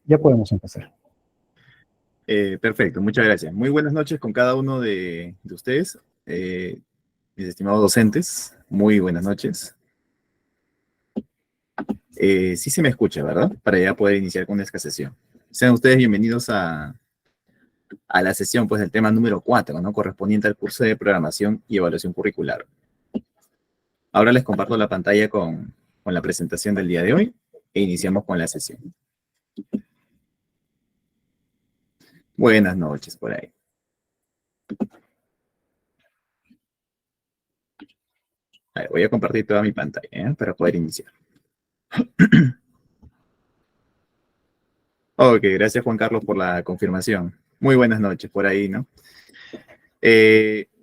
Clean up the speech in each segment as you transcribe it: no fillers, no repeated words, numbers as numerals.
Ya podemos empezar. Perfecto, muchas gracias. Muy buenas noches con cada uno de ustedes, mis estimados docentes. Muy buenas noches. Sí se me escucha, ¿verdad? Para ya poder iniciar con esta sesión. Sean ustedes bienvenidos a la sesión, pues, del tema número 4, ¿no? Correspondiente al curso de programación y evaluación curricular. Ahora les comparto la pantalla con la presentación del día de hoy e iniciamos con la sesión. Buenas noches por ahí. A ver, voy a compartir toda mi pantalla, para poder iniciar. Ok, gracias Juan Carlos por la confirmación. Muy buenas noches por ahí, ¿no?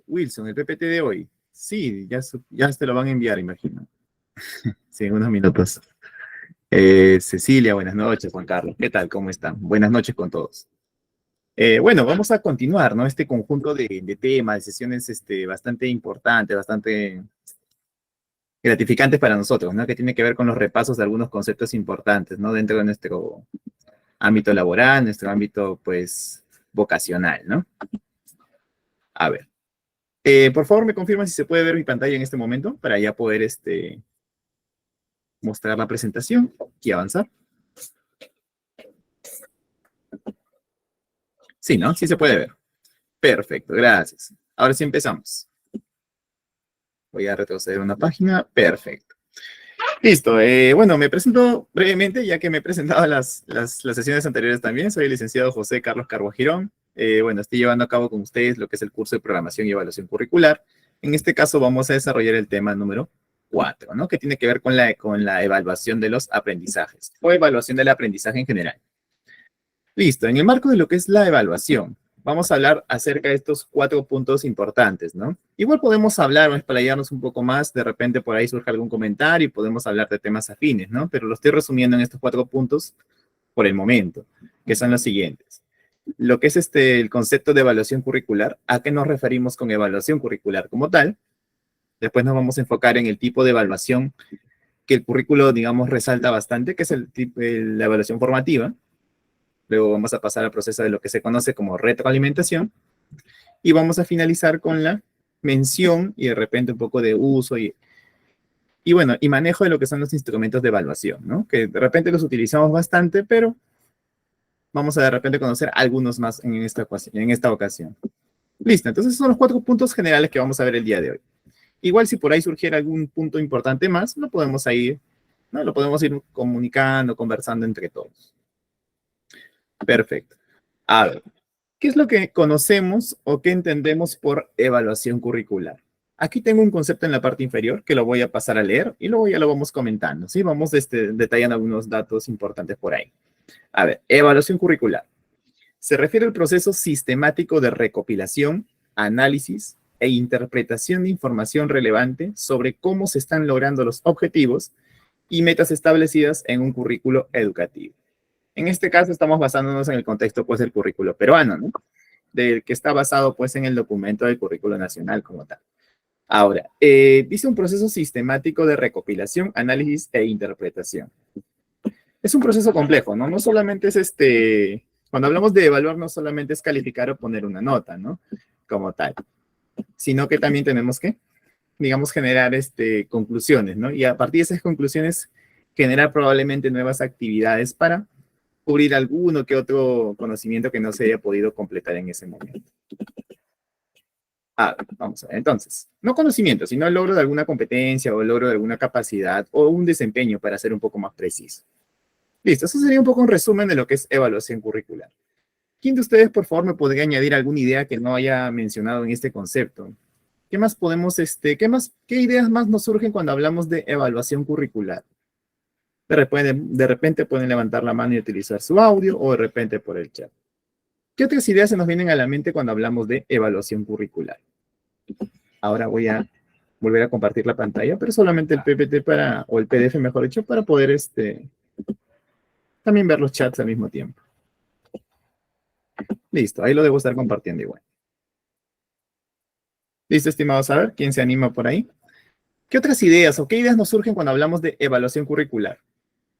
Wilson, el PPT de hoy. Sí, ya te lo van a enviar, imagino. Sí, en unos minutos. Cecilia, buenas noches, Juan Carlos. ¿Qué tal? ¿Cómo están? Buenas noches con todos. Bueno, vamos a continuar, ¿no? Este conjunto de temas, de sesiones bastante importantes, bastante gratificantes para nosotros, ¿no? Que tiene que ver con los repasos de algunos conceptos importantes, ¿no? Dentro de nuestro ámbito laboral, nuestro ámbito, pues, vocacional, ¿no? A ver. Por favor, me confirma si se puede ver mi pantalla en este momento para ya poder mostrar la presentación y avanzar. Sí, ¿no? Sí se puede ver. Perfecto, gracias. Ahora sí empezamos. Voy a retroceder una página. Perfecto. Listo. Bueno, me presento brevemente, ya que me he presentado las sesiones anteriores también. Soy el licenciado José Carlos Carvajirón. Bueno, estoy llevando a cabo con ustedes lo que es el curso de programación y evaluación curricular. En este caso vamos a desarrollar el tema número 4, ¿no? Que tiene que ver con la evaluación de los aprendizajes o evaluación del aprendizaje en general. Listo. En el marco de lo que es la evaluación, vamos a hablar acerca de estos 4 puntos importantes, ¿no? Igual podemos hablar o explayarnos un poco más, de repente por ahí surge algún comentario y podemos hablar de temas afines, ¿no? Pero lo estoy resumiendo en estos 4 puntos por el momento, que son los siguientes. Lo que es el concepto de evaluación curricular, ¿a qué nos referimos con evaluación curricular como tal? Después nos vamos a enfocar en el tipo de evaluación que el currículo, digamos, resalta bastante, que es la evaluación formativa. Luego vamos a pasar al proceso de lo que se conoce como retroalimentación. Y vamos a finalizar con la mención y de repente un poco de uso y bueno, y manejo de lo que son los instrumentos de evaluación, ¿no? Que de repente los utilizamos bastante, pero vamos a de repente conocer algunos más en esta ocasión. Listo, entonces son los 4 puntos generales que vamos a ver el día de hoy. Igual si por ahí surgiera algún punto importante más, lo podemos ir comunicando, conversando entre todos. Perfecto. A ver, ¿qué es lo que conocemos o qué entendemos por evaluación curricular? Aquí tengo un concepto en la parte inferior que lo voy a pasar a leer y luego ya lo vamos comentando, ¿sí? Vamos detallando algunos datos importantes por ahí. A ver, evaluación curricular. Se refiere al proceso sistemático de recopilación, análisis e interpretación de información relevante sobre cómo se están logrando los objetivos y metas establecidas en un currículo educativo. En este caso estamos basándonos en el contexto, pues, del currículo peruano, ¿no? Del que está basado, pues, en el documento del currículo nacional como tal. Ahora, dice un proceso sistemático de recopilación, análisis e interpretación. Es un proceso complejo, ¿no? No solamente es cuando hablamos de evaluar, no solamente es calificar o poner una nota, ¿no? Como tal, sino que también tenemos que, digamos, generar conclusiones, ¿no? Y a partir de esas conclusiones, generar probablemente nuevas actividades para cubrir alguno que otro conocimiento que no se haya podido completar en ese momento. Vamos a ver, entonces, no conocimiento, sino el logro de alguna competencia o el logro de alguna capacidad o un desempeño, para ser un poco más preciso. Listo, eso sería un poco un resumen de lo que es evaluación curricular. ¿Quién de ustedes, por favor, me podría añadir alguna idea que no haya mencionado en este concepto? ¿Qué más podemos, qué ideas más nos surgen cuando hablamos de evaluación curricular? De repente pueden levantar la mano y utilizar su audio o de repente por el chat. ¿Qué otras ideas se nos vienen a la mente cuando hablamos de evaluación curricular? Ahora voy a volver a compartir la pantalla, pero solamente el PPT o el PDF, mejor dicho, para poder también ver los chats al mismo tiempo. Listo, ahí lo debo estar compartiendo igual. Listo, estimados, a ver, ¿quién se anima por ahí? ¿Qué otras ideas o qué ideas nos surgen cuando hablamos de evaluación curricular?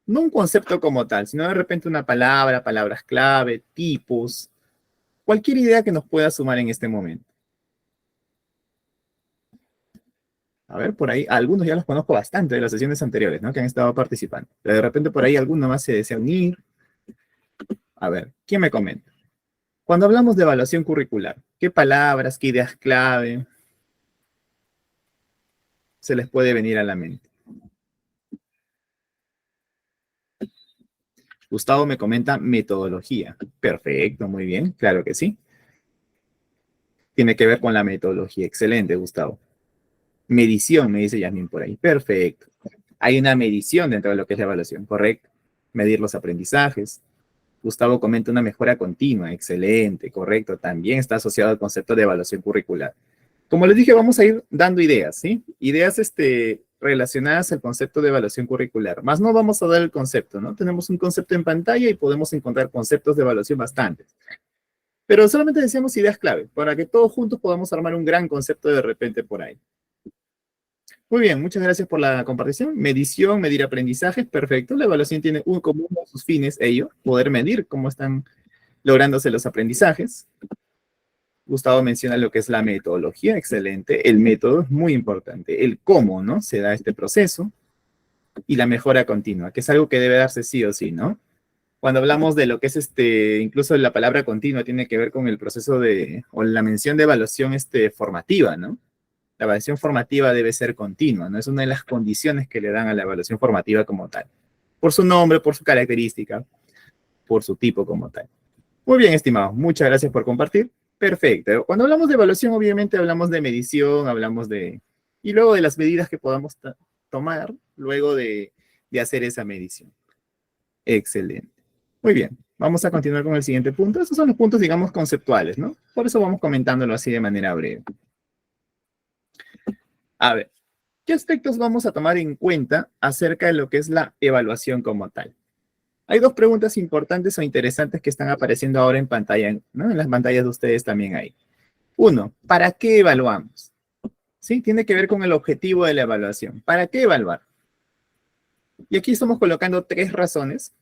No un concepto como tal, sino de repente una palabra, palabras clave, tipos, cualquier idea que nos pueda sumar en este momento. A ver, por ahí, algunos ya los conozco bastante de las sesiones anteriores, ¿no? Que han estado participando. Pero de repente por ahí alguno más se desea unir. A ver, ¿quién me comenta? Cuando hablamos de evaluación curricular, ¿qué palabras, qué ideas clave se les puede venir a la mente? Gustavo me comenta metodología. Perfecto, muy bien, claro que sí. Tiene que ver con la metodología. Excelente, Gustavo. Medición, me dice Yasmin por ahí. Perfecto. Hay una medición dentro de lo que es la evaluación, correcto. Medir los aprendizajes. Gustavo comenta una mejora continua. Excelente, correcto. También está asociado al concepto de evaluación curricular. Como les dije, vamos a ir dando ideas, ¿sí? Ideas relacionadas al concepto de evaluación curricular. Más no vamos a dar el concepto, ¿no? Tenemos un concepto en pantalla y podemos encontrar conceptos de evaluación bastantes. Pero solamente decíamos ideas clave, para que todos juntos podamos armar un gran concepto de repente por ahí. Muy bien, muchas gracias por la compartición. Medición, medir aprendizajes, perfecto. La evaluación tiene como uno de sus fines, poder medir cómo están lográndose los aprendizajes. Gustavo menciona lo que es la metodología, excelente. El método es muy importante. El cómo, ¿no? Se da este proceso. Y la mejora continua, que es algo que debe darse sí o sí, ¿no? Cuando hablamos de lo que es incluso la palabra continua tiene que ver con el proceso o la mención de evaluación formativa, ¿no? La evaluación formativa debe ser continua, ¿no? Es una de las condiciones que le dan a la evaluación formativa como tal. Por su nombre, por su característica, por su tipo como tal. Muy bien, estimado. Muchas gracias por compartir. Perfecto. Cuando hablamos de evaluación, obviamente hablamos de medición, hablamos de... Y luego de las medidas que podamos tomar luego de hacer esa medición. Excelente. Muy bien. Vamos a continuar con el siguiente punto. Estos son los puntos, digamos, conceptuales, ¿no? Por eso vamos comentándolo así de manera breve. A ver, ¿qué aspectos vamos a tomar en cuenta acerca de lo que es la evaluación como tal? Hay dos preguntas importantes o interesantes que están apareciendo ahora en pantalla, ¿no? En las pantallas de ustedes también hay. Uno, ¿para qué evaluamos? ¿Sí? Tiene que ver con el objetivo de la evaluación. ¿Para qué evaluar? Y aquí estamos colocando tres razones,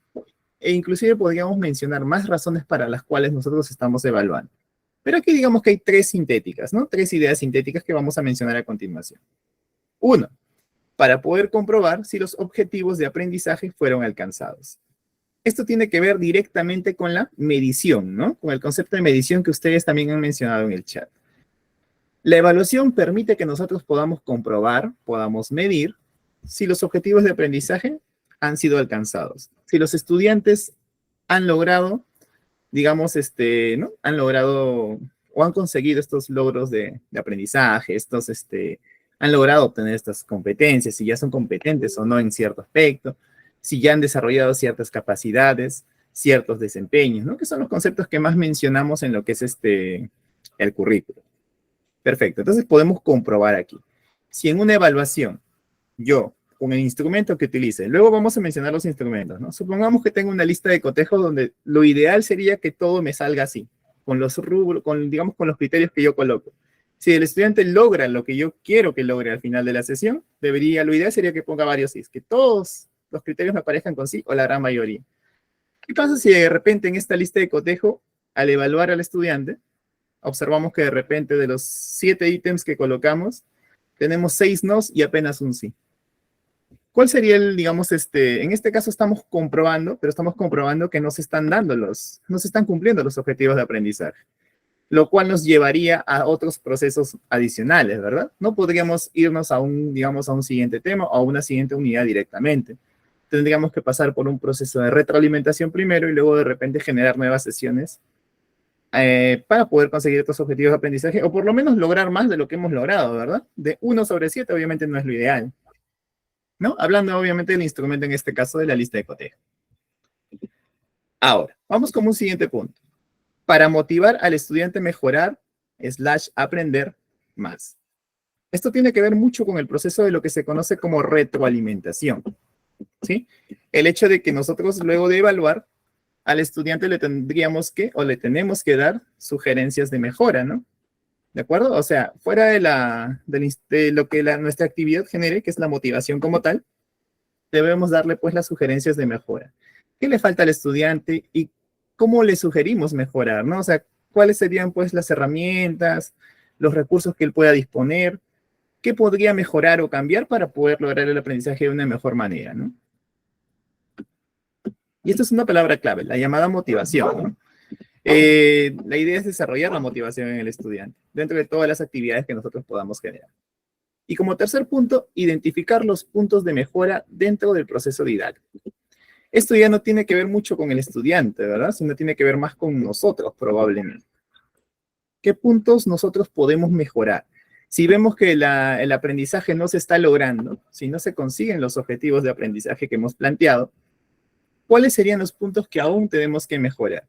e inclusive podríamos mencionar más razones para las cuales nosotros estamos evaluando. Pero aquí digamos que hay tres sintéticas, ¿no? Tres ideas sintéticas que vamos a mencionar a continuación. Uno, para poder comprobar si los objetivos de aprendizaje fueron alcanzados. Esto tiene que ver directamente con la medición, ¿no? Con el concepto de medición que ustedes también han mencionado en el chat. La evaluación permite que nosotros podamos comprobar, podamos medir si los objetivos de aprendizaje han sido alcanzados. Si los estudiantes han logrado, digamos, ¿no? Han logrado o han conseguido estos logros de aprendizaje, han logrado obtener estas competencias, si ya son competentes o no en cierto aspecto, si ya han desarrollado ciertas capacidades, ciertos desempeños, ¿no? Que son los conceptos que más mencionamos en lo que es el currículo. Perfecto, entonces podemos comprobar aquí. Si en una evaluación yo, con el instrumento que utilice, luego vamos a mencionar los instrumentos, ¿no? Supongamos que tengo una lista de cotejos donde lo ideal sería que todo me salga así, con los rubros, digamos, con los criterios que yo coloco. Si el estudiante logra lo que yo quiero que logre al final de la sesión, lo ideal sería que ponga varios sí, que todos los criterios me aparezcan con sí o la gran mayoría. ¿Qué pasa si de repente en esta lista de cotejo, al evaluar al estudiante, observamos que de repente de los 7 ítems que colocamos, tenemos 6 nos y apenas un sí? ¿Cuál sería digamos, en este caso estamos comprobando, pero estamos comprobando que no se están no se están cumpliendo los objetivos de aprendizaje, lo cual nos llevaría a otros procesos adicionales, ¿verdad? No podríamos irnos digamos, a un siguiente tema o a una siguiente unidad directamente. Tendríamos que pasar por un proceso de retroalimentación primero y luego de repente generar nuevas sesiones para poder conseguir estos objetivos de aprendizaje, o por lo menos lograr más de lo que hemos logrado, ¿verdad? De 1/7 obviamente no es lo ideal, ¿no? Hablando obviamente del instrumento, en este caso de la lista de cotejo. Ahora, vamos con un siguiente punto. Para motivar al estudiante a mejorar, aprender más. Esto tiene que ver mucho con el proceso de lo que se conoce como retroalimentación, ¿sí? El hecho de que nosotros luego de evaluar, al estudiante le tendríamos que, o le tenemos que dar sugerencias de mejora, ¿no? ¿De acuerdo? O sea, fuera de lo que nuestra actividad genere, que es la motivación como tal, debemos darle pues las sugerencias de mejora. ¿Qué le falta al estudiante y cómo le sugerimos mejorar, ¿no? O sea, ¿cuáles serían pues las herramientas, los recursos que él pueda disponer? ¿Qué podría mejorar o cambiar para poder lograr el aprendizaje de una mejor manera, ¿no? Y esto es una palabra clave, la llamada motivación, ¿no? La idea es desarrollar la motivación en el estudiante dentro de todas las actividades que nosotros podamos generar. Y como tercer punto, identificar los puntos de mejora dentro del proceso didáctico. Esto ya no tiene que ver mucho con el estudiante, ¿verdad? Sino tiene que ver más con nosotros, probablemente. ¿Qué puntos nosotros podemos mejorar? Si vemos que el aprendizaje no se está logrando, si no se consiguen los objetivos de aprendizaje que hemos planteado, ¿cuáles serían los puntos que aún tenemos que mejorar?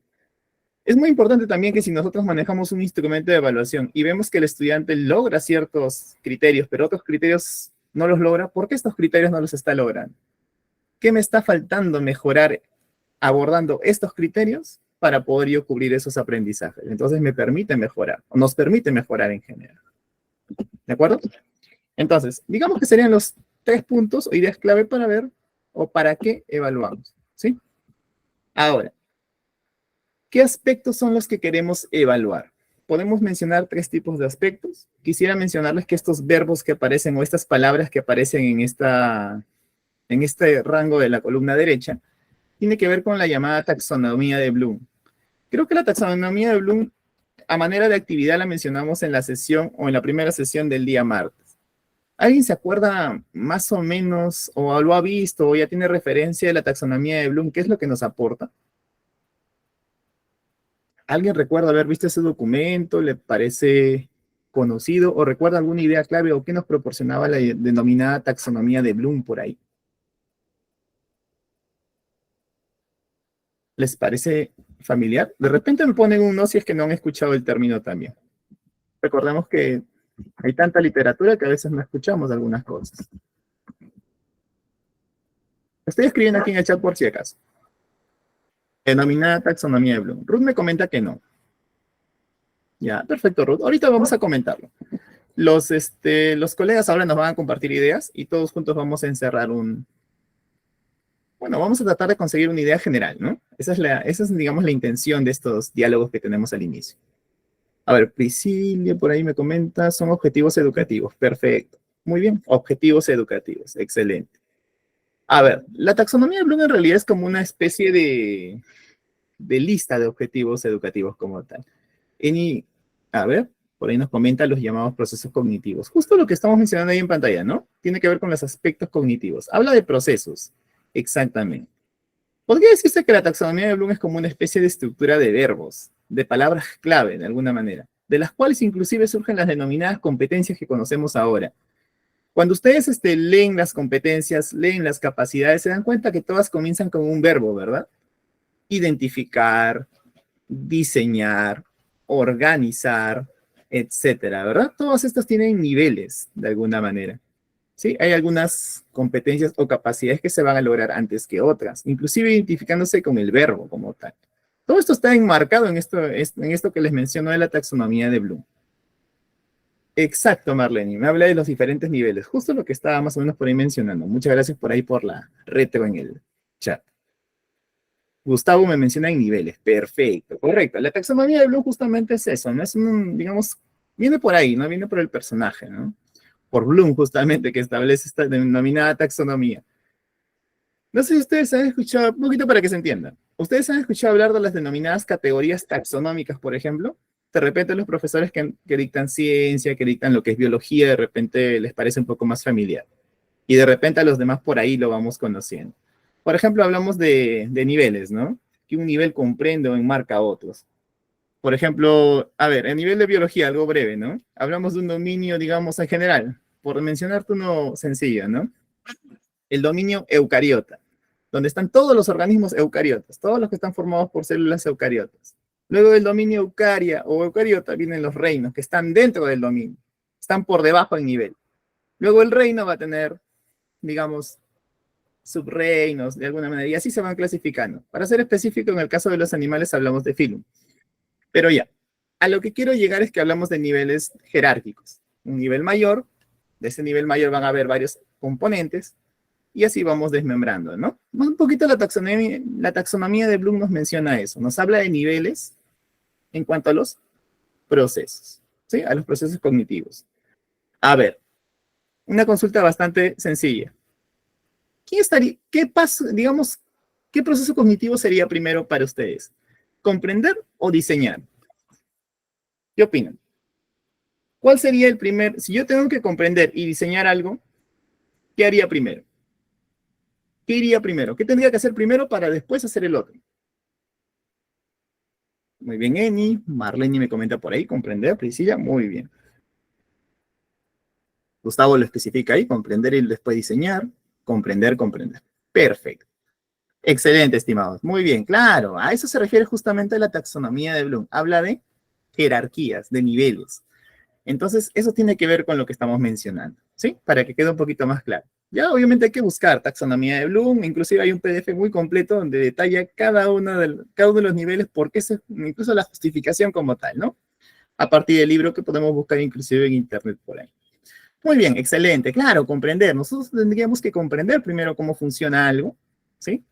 Es muy importante también que si nosotros manejamos un instrumento de evaluación y vemos que el estudiante logra ciertos criterios, pero otros criterios no los logra, ¿por qué estos criterios no los está logrando? ¿Qué me está faltando mejorar abordando estos criterios para poder yo cubrir esos aprendizajes? Entonces me permite mejorar, o nos permite mejorar en general. ¿De acuerdo? Entonces, digamos que serían los 3 puntos o ideas clave para ver o para qué evaluamos, ¿sí? Ahora, ¿qué aspectos son los que queremos evaluar? Podemos mencionar 3 tipos de aspectos. Quisiera mencionarles que estos verbos que aparecen o estas palabras que aparecen en este rango de la columna derecha tiene que ver con la llamada taxonomía de Bloom. Creo que la taxonomía de Bloom, a manera de actividad, la mencionamos en la sesión o en la primera sesión del día martes. ¿Alguien se acuerda más o menos o lo ha visto o ya tiene referencia de la taxonomía de Bloom? ¿Qué es lo que nos aporta? ¿Alguien recuerda haber visto ese documento? ¿Le parece conocido? ¿O recuerda alguna idea clave o qué nos proporcionaba la denominada taxonomía de Bloom por ahí? ¿Les parece familiar? De repente me ponen un no si es que no han escuchado el término también. Recordemos que hay tanta literatura que a veces no escuchamos algunas cosas. Estoy escribiendo aquí en el chat por si acaso. Denominada taxonomía de Bloom. Ruth me comenta que no. Ya, perfecto, Ruth. Ahorita vamos a comentarlo. Los colegas ahora nos van a compartir ideas y todos juntos vamos a encerrar bueno, vamos a tratar de conseguir una idea general, ¿no? Esa es, digamos, la intención de estos diálogos que tenemos al inicio. A ver, Priscilia por ahí me comenta, son objetivos educativos. Perfecto. Muy bien, objetivos educativos. Excelente. A ver, la taxonomía de Bloom en realidad es como una especie de lista de objetivos educativos como tal. A ver, por ahí nos comenta los llamados procesos cognitivos. Justo lo que estamos mencionando ahí en pantalla, ¿no? Tiene que ver con los aspectos cognitivos. Habla de procesos, exactamente. Podría decirse que la taxonomía de Bloom es como una especie de estructura de verbos, de palabras clave, de alguna manera, de las cuales inclusive surgen las denominadas competencias que conocemos ahora. Cuando ustedes leen las competencias, leen las capacidades, se dan cuenta que todas comienzan con un verbo, ¿verdad? Identificar, diseñar, organizar, etcétera, ¿verdad? Todas estas tienen niveles, de alguna manera. ¿Sí? Hay algunas competencias o capacidades que se van a lograr antes que otras, inclusive identificándose con el verbo como tal. Todo esto está enmarcado en esto que les menciono de la taxonomía de Bloom. Exacto, Marlene. Me habla de los diferentes niveles. Justo lo que estaba más o menos por ahí mencionando. Muchas gracias por ahí por la retro en el chat. Gustavo me menciona en niveles. Perfecto, correcto. La taxonomía de Bloom justamente es eso, ¿no? Es digamos, viene por ahí, ¿no? Viene por el personaje, ¿no? Por Bloom, justamente, que establece esta denominada taxonomía. No sé si ustedes han escuchado, un poquito para que se entienda. ¿Ustedes han escuchado hablar de las denominadas categorías taxonómicas, por ejemplo? De repente los profesores que dictan ciencia, que dictan lo que es biología, de repente les parece un poco más familiar. Y de repente a los demás por ahí lo vamos conociendo. Por ejemplo, hablamos de niveles, ¿no? Que un nivel comprende o enmarca a otros. Por ejemplo, a ver, en nivel de biología, algo breve, ¿no? Hablamos de un dominio, digamos, en general, por mencionarte uno sencillo, ¿no? El dominio eucariota, donde están todos los organismos eucariotas, todos los que están formados por células eucariotas. Luego del dominio eucaria o eucariota vienen los reinos, que están dentro del dominio, están por debajo del nivel. Luego el reino va a tener, digamos, subreinos, de alguna manera, y así se van clasificando. Para ser específico, en el caso de los animales hablamos de filum. Pero ya, a lo que quiero llegar es que hablamos de niveles jerárquicos. Un nivel mayor, de ese nivel mayor van a haber varios componentes, Y así vamos desmembrando, ¿no? Un poquito la taxonomía de Bloom nos menciona eso, nos habla de niveles en cuanto a los procesos, ¿sí? A los procesos cognitivos. A ver, una consulta bastante sencilla. ¿Qué paso, digamos, qué proceso cognitivo sería primero para ustedes? ¿Comprender o diseñar? ¿Qué opinan? ¿Cuál sería el primer, si yo tengo que comprender y diseñar algo, qué haría primero? ¿Qué iría primero? ¿Qué tendría que hacer primero para después hacer el otro? Muy bien, Eni. Marlene me comenta por ahí, comprender, Priscila, muy bien. Gustavo lo especifica ahí, comprender y después diseñar, comprender, comprender. Perfecto. Excelente, estimados. Muy bien, claro. A eso se refiere justamente la taxonomía de Bloom. Habla de jerarquías, de niveles. Entonces, eso tiene que ver con lo que estamos mencionando, ¿sí? Para que quede un poquito más claro. Ya, obviamente hay que buscar taxonomía de Bloom, inclusive hay un PDF muy completo donde detalla cada uno de los niveles, porque es incluso la justificación como tal, ¿no? A partir del libro que podemos buscar inclusive en internet por ahí. Muy bien, excelente. Claro, comprender. Nosotros tendríamos que comprender primero cómo funciona algo, ¿sí?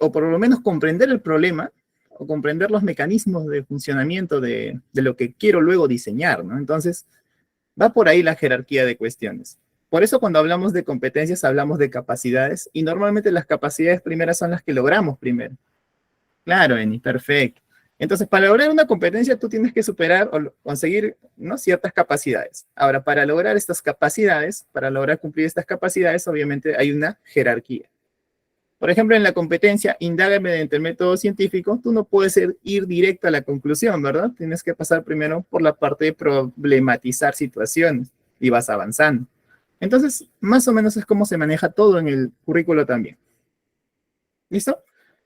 O por lo menos comprender el problema o comprender los mecanismos de funcionamiento de lo que quiero luego diseñar, ¿no? Entonces, va por ahí la jerarquía de cuestiones. Por eso cuando hablamos de competencias hablamos de capacidades y normalmente las capacidades primeras son las que logramos primero. Claro, Eni, perfecto. Entonces, para lograr una competencia tú tienes que superar o conseguir, ¿no?, ciertas capacidades. Ahora, para lograr estas capacidades, para lograr cumplir estas capacidades, obviamente hay una jerarquía. Por ejemplo, en la competencia, indaga mediante el método científico, tú no puedes ir directo a la conclusión, ¿verdad? Tienes que pasar primero por la parte de problematizar situaciones y vas avanzando. Entonces, más o menos es como se maneja todo en el currículo también. ¿Listo?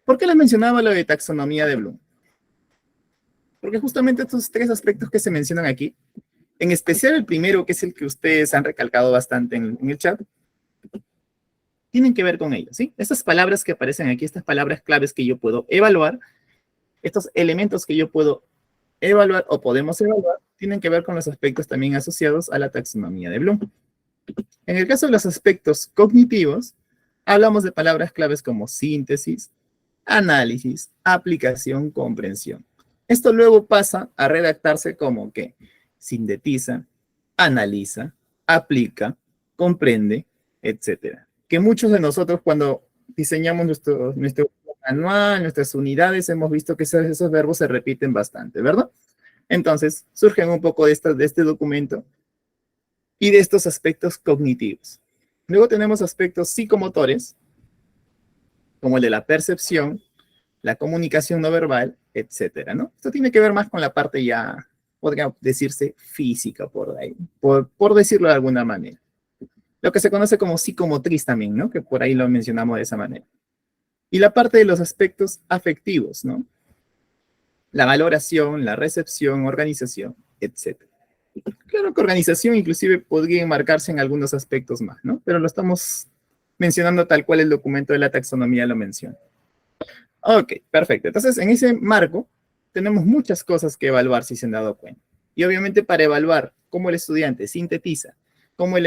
¿Por qué les mencionaba lo de taxonomía de Bloom? Porque justamente estos tres aspectos que se mencionan aquí, en especial el primero, que es el que ustedes han recalcado bastante en el chat, tienen que ver con ello, ¿sí? Estas palabras que aparecen aquí, estas palabras claves que yo puedo evaluar, estos elementos que yo puedo evaluar o podemos evaluar, tienen que ver con los aspectos también asociados a la taxonomía de Bloom. En el caso de los aspectos cognitivos, hablamos de palabras claves como síntesis, análisis, aplicación, comprensión. Esto luego pasa a redactarse como que sintetiza, analiza, aplica, comprende, etcétera. Que muchos de nosotros cuando diseñamos nuestro manual, nuestras unidades, hemos visto que esos verbos se repiten bastante, ¿verdad? Entonces, surgen un poco de este documento y de estos aspectos cognitivos. Luego tenemos aspectos psicomotores, como el de la percepción, la comunicación no verbal, etcétera, ¿no? Esto tiene que ver más con la parte ya, podría decirse, física, por decirlo de alguna manera. Lo que se conoce como psicomotriz también, ¿no? Que por ahí lo mencionamos de esa manera. Y la parte de los aspectos afectivos, ¿no? La valoración, la recepción, organización, etcétera. Claro que organización inclusive podría enmarcarse en algunos aspectos más, ¿no? Pero lo estamos mencionando tal cual el documento de la taxonomía lo menciona. Ok, perfecto. Entonces, en ese marco, tenemos muchas cosas que evaluar si se han dado cuenta. Y obviamente para evaluar cómo el estudiante sintetiza, cómo el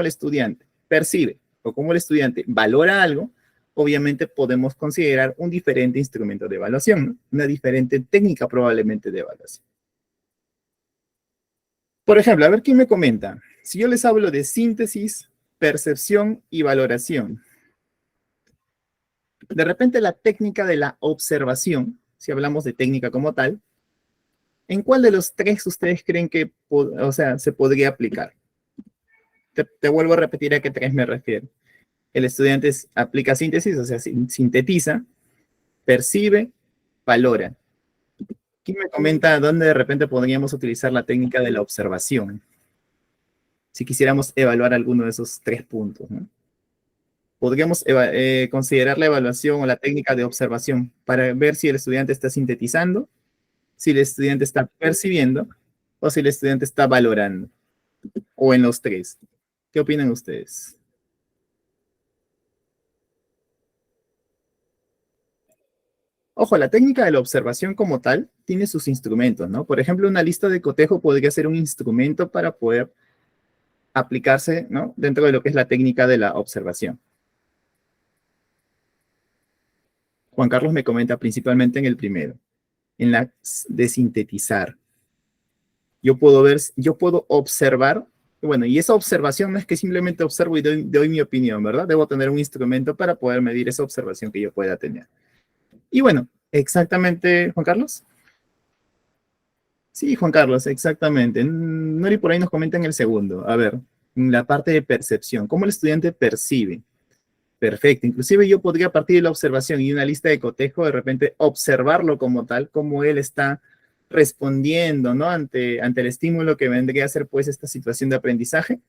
estudiante percibe o cómo el estudiante valora algo, obviamente podemos considerar un diferente instrumento de evaluación, ¿no? Una diferente técnica probablemente de evaluación. Por ejemplo, a ver quién me comenta. Si yo les hablo de síntesis, percepción y valoración, de repente la técnica de la observación, si hablamos de técnica como tal, ¿en cuál de los tres ustedes creen que, se podría aplicar? Te vuelvo a repetir a qué tres me refiero. El estudiante aplica síntesis, o sea, sintetiza, percibe, valora. ¿Quién me comenta dónde de repente podríamos utilizar la técnica de la observación? Si quisiéramos evaluar alguno de esos tres puntos, ¿no? Podríamos considerar la evaluación o la técnica de observación para ver si el estudiante está sintetizando, si el estudiante está percibiendo o si el estudiante está valorando, o en los tres. ¿Qué opinan ustedes? Ojo, la técnica de la observación como tal tiene sus instrumentos, ¿no? Por ejemplo, una lista de cotejo podría ser un instrumento para poder aplicarse, ¿no? Dentro de lo que es la técnica de la observación. Juan Carlos me comenta principalmente en el primero, en la de sintetizar. Yo puedo observar, bueno, y esa observación no es que simplemente observo y doy mi opinión, ¿verdad? Debo tener un instrumento para poder medir esa observación que yo pueda tener. Y bueno, exactamente, Juan Carlos. Sí, Juan Carlos, exactamente. Nori por ahí nos comenta en el segundo. A ver, en la parte de percepción, ¿cómo el estudiante percibe? Perfecto. Inclusive yo podría a partir de la observación y una lista de cotejo, de repente observarlo como tal, como él está respondiendo, ¿no? Ante el estímulo que vendría a ser pues esta situación de aprendizaje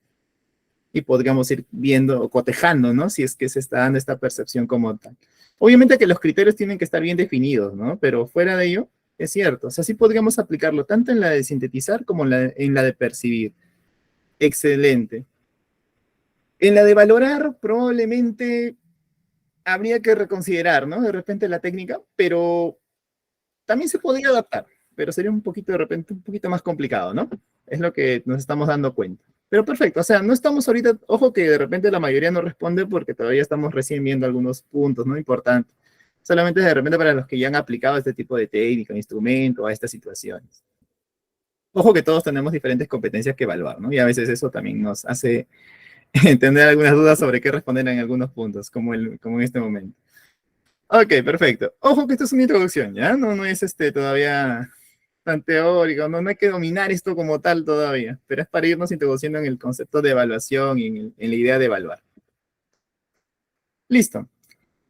y podríamos ir viendo o cotejando, ¿no? Si es que se está dando esta percepción como tal. Obviamente que los criterios tienen que estar bien definidos, ¿no? Pero fuera de ello, es cierto. O sea, sí podríamos aplicarlo tanto en la de sintetizar como en la de percibir. Excelente. En la de valorar, probablemente habría que reconsiderar, ¿no? De repente la técnica, pero también se podría adaptar, pero sería un poquito de repente, un poquito más complicado, ¿no? Es lo que nos estamos dando cuenta. Pero perfecto, o sea, no estamos ahorita, ojo que de repente la mayoría no responde porque todavía estamos recién viendo algunos puntos, ¿no? Importantes. Solamente de repente para los que ya han aplicado este tipo de técnica, instrumento, a estas situaciones. Ojo que todos tenemos diferentes competencias que evaluar, ¿no? Y a veces eso también nos hace tener algunas dudas sobre qué responder en algunos puntos, como en este momento. Ok, perfecto. Ojo que esto es una introducción, ¿ya? No es todavía tan teórico, no hay que dominar esto como tal todavía, pero es para irnos introduciendo en el concepto de evaluación y en la idea de evaluar. Listo.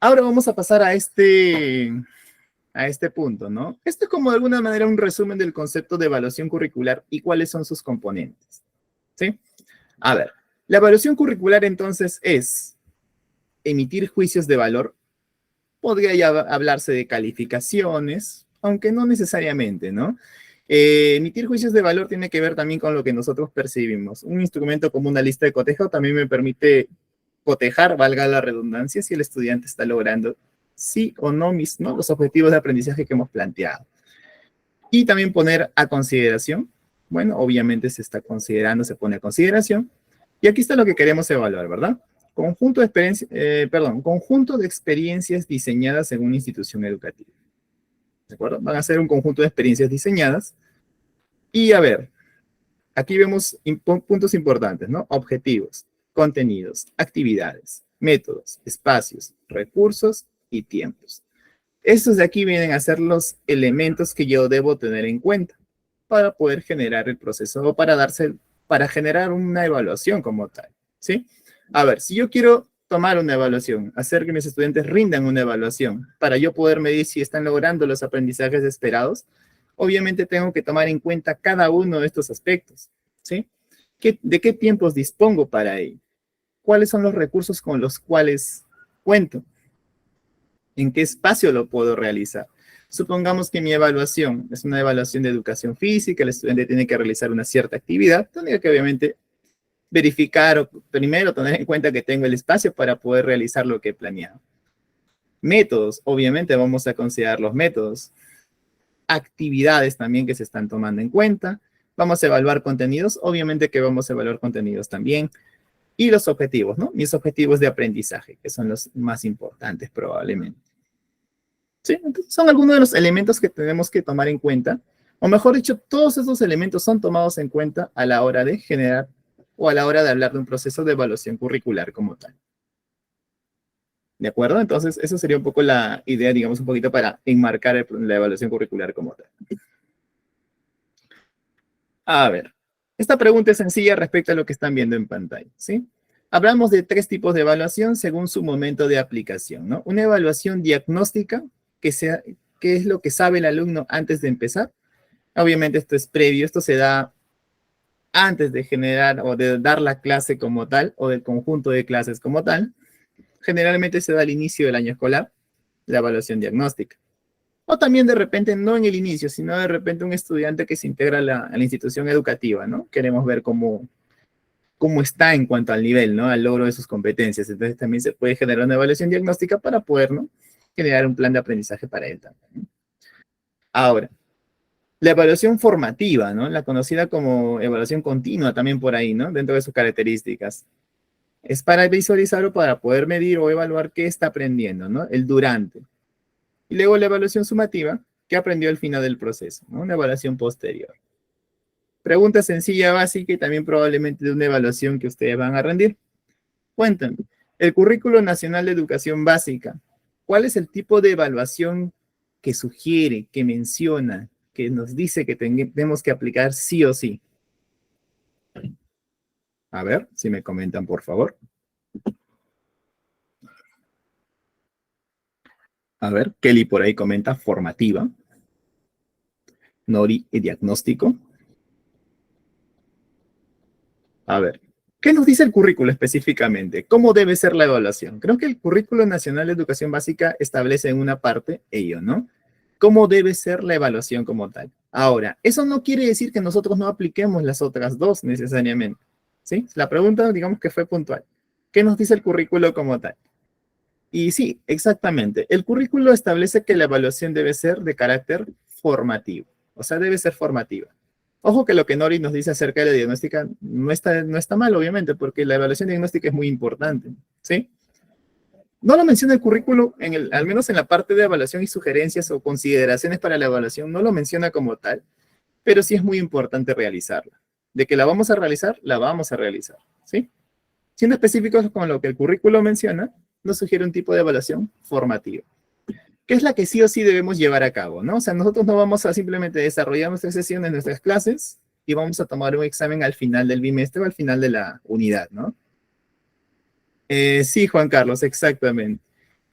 Ahora vamos a pasar a este punto, ¿no? Esto es como de alguna manera un resumen del concepto de evaluación curricular y cuáles son sus componentes, ¿sí? A ver, la evaluación curricular entonces es emitir juicios de valor. Podría ya hablarse de calificaciones, aunque no necesariamente, ¿no? Emitir juicios de valor tiene que ver también con lo que nosotros percibimos. Un instrumento como una lista de cotejo también me permite cotejar, valga la redundancia, si el estudiante está logrando sí o no, ¿no? Los objetivos de aprendizaje que hemos planteado. Y también poner a consideración. Bueno, obviamente se está considerando, se pone a consideración. Y aquí está lo que queremos evaluar, ¿verdad? Conjunto de experiencias diseñadas en una institución educativa. ¿De acuerdo? Van a ser un conjunto de experiencias diseñadas. Y a ver, aquí vemos puntos importantes, ¿no? Objetivos, contenidos, actividades, métodos, espacios, recursos y tiempos. Estos de aquí vienen a ser los elementos que yo debo tener en cuenta para poder generar el proceso o para generar una evaluación como tal, ¿sí? A ver, si yo quiero tomar una evaluación, hacer que mis estudiantes rindan una evaluación para yo poder medir si están logrando los aprendizajes esperados, obviamente tengo que tomar en cuenta cada uno de estos aspectos, ¿sí? ¿De qué tiempos dispongo para ello? ¿Cuáles son los recursos con los cuales cuento? ¿En qué espacio lo puedo realizar? Supongamos que mi evaluación es una evaluación de educación física, el estudiante tiene que realizar una cierta actividad, tendría que obviamente verificar o primero tener en cuenta que tengo el espacio para poder realizar lo que he planeado. Métodos, obviamente vamos a considerar los métodos. Actividades también que se están tomando en cuenta. Vamos a evaluar contenidos, obviamente que vamos a evaluar contenidos también. Y los objetivos, ¿no? Mis objetivos de aprendizaje, que son los más importantes probablemente. ¿Sí? Entonces son algunos de los elementos que tenemos que tomar en cuenta, o mejor dicho, todos esos elementos son tomados en cuenta a la hora de generar o a la hora de hablar de un proceso de evaluación curricular como tal. ¿De acuerdo? Entonces, esa sería un poco la idea, digamos, un poquito para enmarcar la evaluación curricular como tal. A ver, esta pregunta es sencilla respecto a lo que están viendo en pantalla, ¿sí? Hablamos de tres tipos de evaluación según su momento de aplicación, ¿no? Una evaluación diagnóstica, que es lo que sabe el alumno antes de empezar. Obviamente esto es previo, esto se da antes de generar o de dar la clase como tal o del conjunto de clases como tal. Generalmente se da al inicio del año escolar, la evaluación diagnóstica. O también de repente, no en el inicio, sino de repente un estudiante que se integra a la institución educativa, ¿no? Queremos ver cómo está en cuanto al nivel, ¿no? Al logro de sus competencias. Entonces también se puede generar una evaluación diagnóstica para poder, ¿no? Generar un plan de aprendizaje para él también. Ahora, La evaluación formativa, ¿no? La conocida como evaluación continua también por ahí, ¿no? Dentro de sus características. Es para visualizar o para poder medir o evaluar qué está aprendiendo, ¿no? El durante. Y luego la evaluación sumativa, que aprendió al final del proceso, ¿no? Una evaluación posterior. Pregunta sencilla, básica y también probablemente de una evaluación que ustedes van a rendir. Cuéntame, el Currículo Nacional de Educación Básica, ¿cuál es el tipo de evaluación que sugiere, que menciona, que nos dice que tenemos que aplicar sí o sí? A ver, si me comentan, por favor. A ver, Kelly por ahí comenta formativa. Nori y diagnóstico. A ver, ¿qué nos dice el currículo específicamente? ¿Cómo debe ser la evaluación? Creo que el Currículo Nacional de Educación Básica establece en una parte ello, ¿no? ¿Cómo debe ser la evaluación como tal? Ahora, eso no quiere decir que nosotros no apliquemos las otras dos necesariamente, ¿sí? La pregunta, digamos que fue puntual. ¿Qué nos dice el currículo como tal? Y sí, exactamente. El currículo establece que la evaluación debe ser de carácter formativo, o sea, debe ser formativa. Ojo que lo que Nori nos dice acerca de la diagnóstica no está mal, obviamente, porque la evaluación diagnóstica es muy importante, ¿sí? No lo menciona el currículo, al menos en la parte de evaluación y sugerencias o consideraciones para la evaluación, no lo menciona como tal, pero sí es muy importante realizarla. De que la vamos a realizar, la vamos a realizar, ¿sí? Siendo específicos con lo que el currículo menciona, nos sugiere un tipo de evaluación formativa, que es la que sí o sí debemos llevar a cabo, ¿no? O sea, nosotros no vamos a simplemente desarrollar nuestras sesiones, nuestras clases, y vamos a tomar un examen al final del bimestre o al final de la unidad, ¿no? Sí, Juan Carlos, exactamente.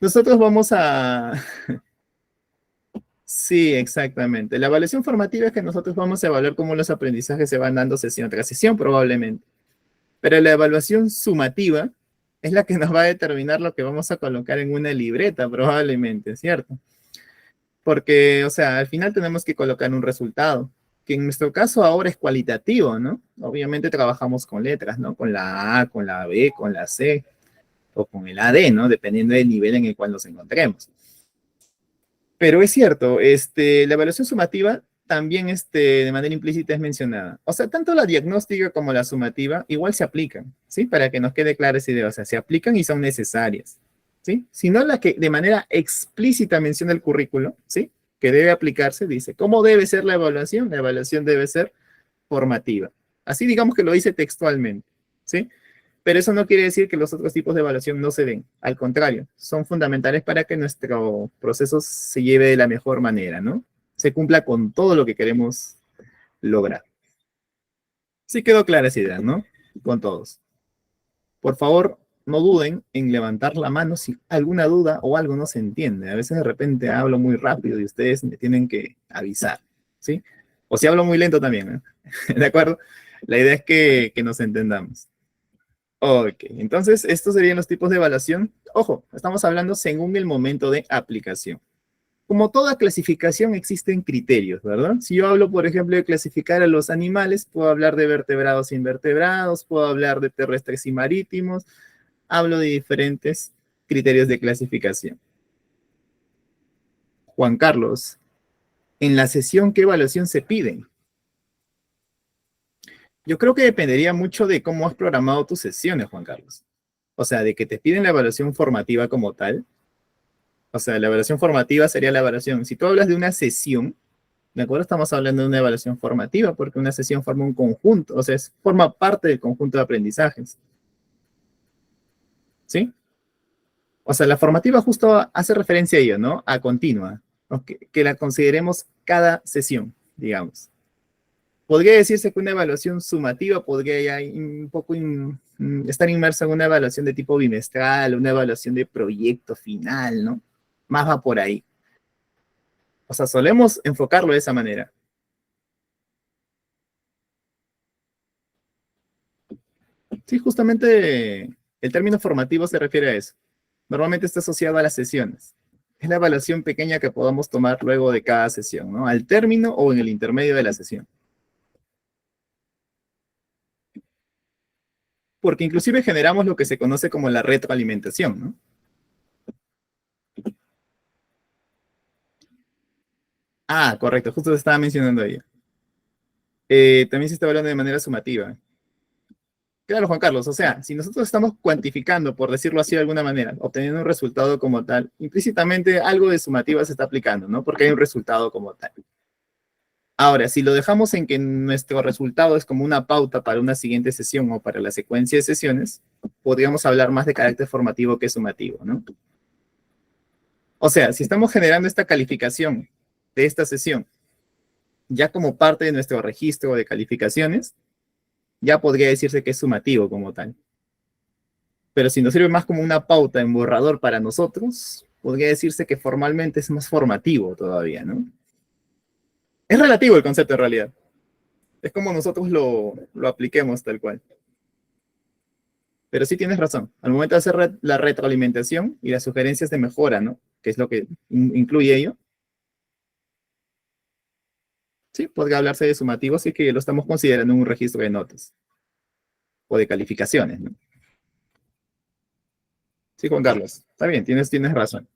Nosotros vamos a... Sí, exactamente. La evaluación formativa es que nosotros vamos a evaluar cómo los aprendizajes se van dando sesión tras sesión, probablemente. Pero la evaluación sumativa es la que nos va a determinar lo que vamos a colocar en una libreta, probablemente, ¿cierto? Porque, o sea, al final tenemos que colocar un resultado, que en nuestro caso ahora es cualitativo, ¿no? Obviamente trabajamos con letras, ¿no? Con la A, con la B, con la C o con el AD, ¿no? Dependiendo del nivel en el cual nos encontremos. Pero es cierto, la evaluación sumativa también de manera implícita es mencionada. O sea, tanto la diagnóstica como la sumativa igual se aplican, ¿sí? Para que nos quede clara esa idea, o sea, se aplican y son necesarias, ¿sí? Si no la que de manera explícita menciona el currículo, ¿sí? Que debe aplicarse, dice, ¿cómo debe ser la evaluación? La evaluación debe ser formativa. Así digamos que lo dice textualmente, ¿sí? Pero eso no quiere decir que los otros tipos de evaluación no se den. Al contrario, son fundamentales para que nuestro proceso se lleve de la mejor manera, ¿no? Se cumpla con todo lo que queremos lograr. Sí quedó clara esa idea, ¿no? Con todos. Por favor, no duden en levantar la mano si alguna duda o algo no se entiende. A veces de repente hablo muy rápido y ustedes me tienen que avisar, ¿sí? O si hablo muy lento también, ¿eh? ¿De acuerdo? La idea es que nos entendamos. Ok, entonces estos serían los tipos de evaluación. Ojo, estamos hablando según el momento de aplicación. Como toda clasificación existen criterios, ¿verdad? Si yo hablo, por ejemplo, de clasificar a los animales, puedo hablar de vertebrados e invertebrados, puedo hablar de terrestres y marítimos, hablo de diferentes criterios de clasificación. Juan Carlos, en la sesión, ¿qué evaluación se pide? Yo creo que dependería mucho de cómo has programado tus sesiones, Juan Carlos. O sea, de que te piden la evaluación formativa como tal. O sea, la evaluación formativa sería la evaluación. Si tú hablas de una sesión, ¿de acuerdo? Estamos hablando de una evaluación formativa porque una sesión forma un conjunto, o sea, forma parte del conjunto de aprendizajes. ¿Sí? O sea, la formativa justo hace referencia a ello, ¿no? A continua, ¿no? Que la consideremos cada sesión, digamos. Podría decirse que una evaluación sumativa podría ya un poco estar inmersa en una evaluación de tipo bimestral, una evaluación de proyecto final, ¿no? Más va por ahí. O sea, solemos enfocarlo de esa manera. Sí, justamente el término formativo se refiere a eso. Normalmente está asociado a las sesiones. Es la evaluación pequeña que podamos tomar luego de cada sesión, ¿no? Al término o en el intermedio de la sesión. Porque inclusive generamos lo que se conoce como la retroalimentación, ¿no? Ah, correcto, justo te estaba mencionando ahí. También se está hablando de manera sumativa. Claro, Juan Carlos, o sea, si nosotros estamos cuantificando, por decirlo así de alguna manera, obteniendo un resultado como tal, implícitamente algo de sumativa se está aplicando, ¿no? Porque hay un resultado como tal. Ahora, si lo dejamos en que nuestro resultado es como una pauta para una siguiente sesión o para la secuencia de sesiones, podríamos hablar más de carácter formativo que sumativo, ¿no? O sea, si estamos generando esta calificación de esta sesión ya como parte de nuestro registro de calificaciones, ya podría decirse que es sumativo como tal. Pero si nos sirve más como una pauta en borrador para nosotros, podría decirse que formalmente es más formativo todavía, ¿no? Es relativo el concepto en realidad. Es como nosotros lo apliquemos tal cual. Pero sí tienes razón. Al momento de hacer la retroalimentación y las sugerencias de mejora, ¿no? Que es lo que incluye ello. Sí, podría hablarse de sumativo si es que lo estamos considerando en un registro de notas o de calificaciones, ¿no? Sí, Juan Carlos. Está bien, tienes razón.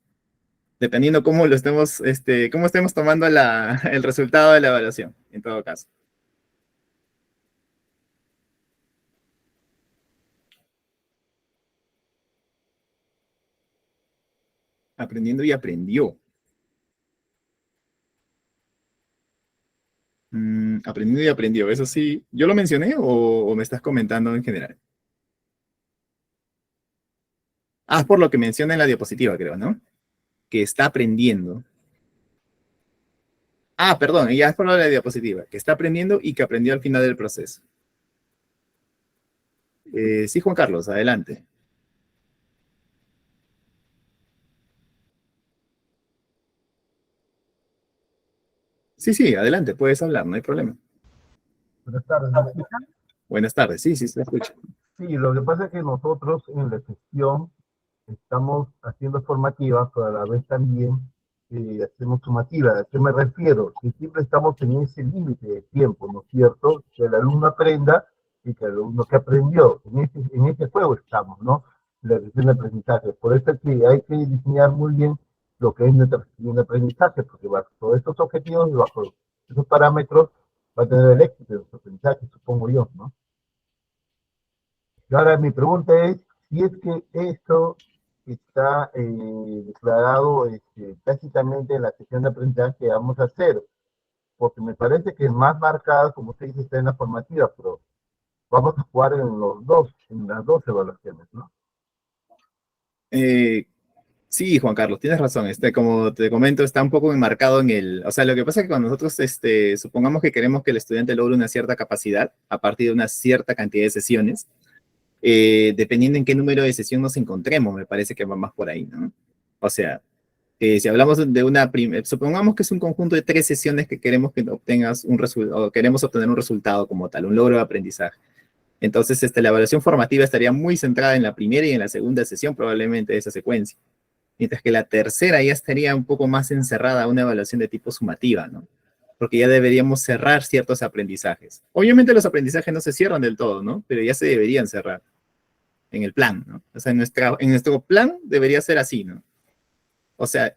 Dependiendo cómo lo estemos, cómo estemos tomando el resultado de la evaluación, en todo caso. Aprendiendo y aprendió. Aprendiendo y aprendió. Eso sí, ¿yo lo mencioné o me estás comentando en general? Ah, por lo que menciona en la diapositiva, creo, ¿no? Que está aprendiendo. Ah, perdón, ya es por lo de la diapositiva. Que está aprendiendo y que aprendió al final del proceso. Sí, Juan Carlos, adelante. Sí, sí, adelante, puedes hablar, no hay problema. Buenas tardes, ¿me escuchan? Buenas tardes, sí, sí, se escucha. Sí, lo que pasa es que nosotros en la sesión estamos haciendo formativa, pero a la vez también hacemos sumativa. ¿A qué me refiero? Que siempre estamos en ese límite de tiempo, ¿no es cierto? Que el alumno aprenda y que el alumno que aprendió. En ese juego estamos, ¿no? La sesión de aprendizaje. Por eso es que hay que diseñar muy bien lo que es nuestra sesión de aprendizaje, porque bajo estos objetivos y bajo esos parámetros va a tener el éxito de nuestro aprendizaje, supongo yo, ¿no? Y ahora mi pregunta es si es que esto está declarado tácitamente en la sesión de aprendizaje que vamos a hacer, porque me parece que es más marcada, como usted dice, está en la formativa, pero vamos a jugar en las dos evaluaciones, ¿no? Eh, Sí, Juan Carlos, tienes razón. Como te comento, está un poco enmarcado en o sea, lo que pasa es que cuando nosotros, supongamos que queremos que el estudiante logre una cierta capacidad a partir de una cierta cantidad de sesiones, dependiendo en qué número de sesión nos encontremos, me parece que va más por ahí, ¿no? O sea, si hablamos de supongamos que es un conjunto de 3 sesiones que queremos que obtengas un resultado, o queremos obtener un resultado como tal, un logro de aprendizaje. Entonces, la evaluación formativa estaría muy centrada en la primera y en la segunda sesión, probablemente, de esa secuencia. Mientras que la tercera ya estaría un poco más encerrada a una evaluación de tipo sumativa, ¿no? Porque ya deberíamos cerrar ciertos aprendizajes. Obviamente los aprendizajes no se cierran del todo, ¿no? Pero ya se deberían cerrar en el plan, ¿no? O sea, en nuestro plan debería ser así, ¿no? O sea,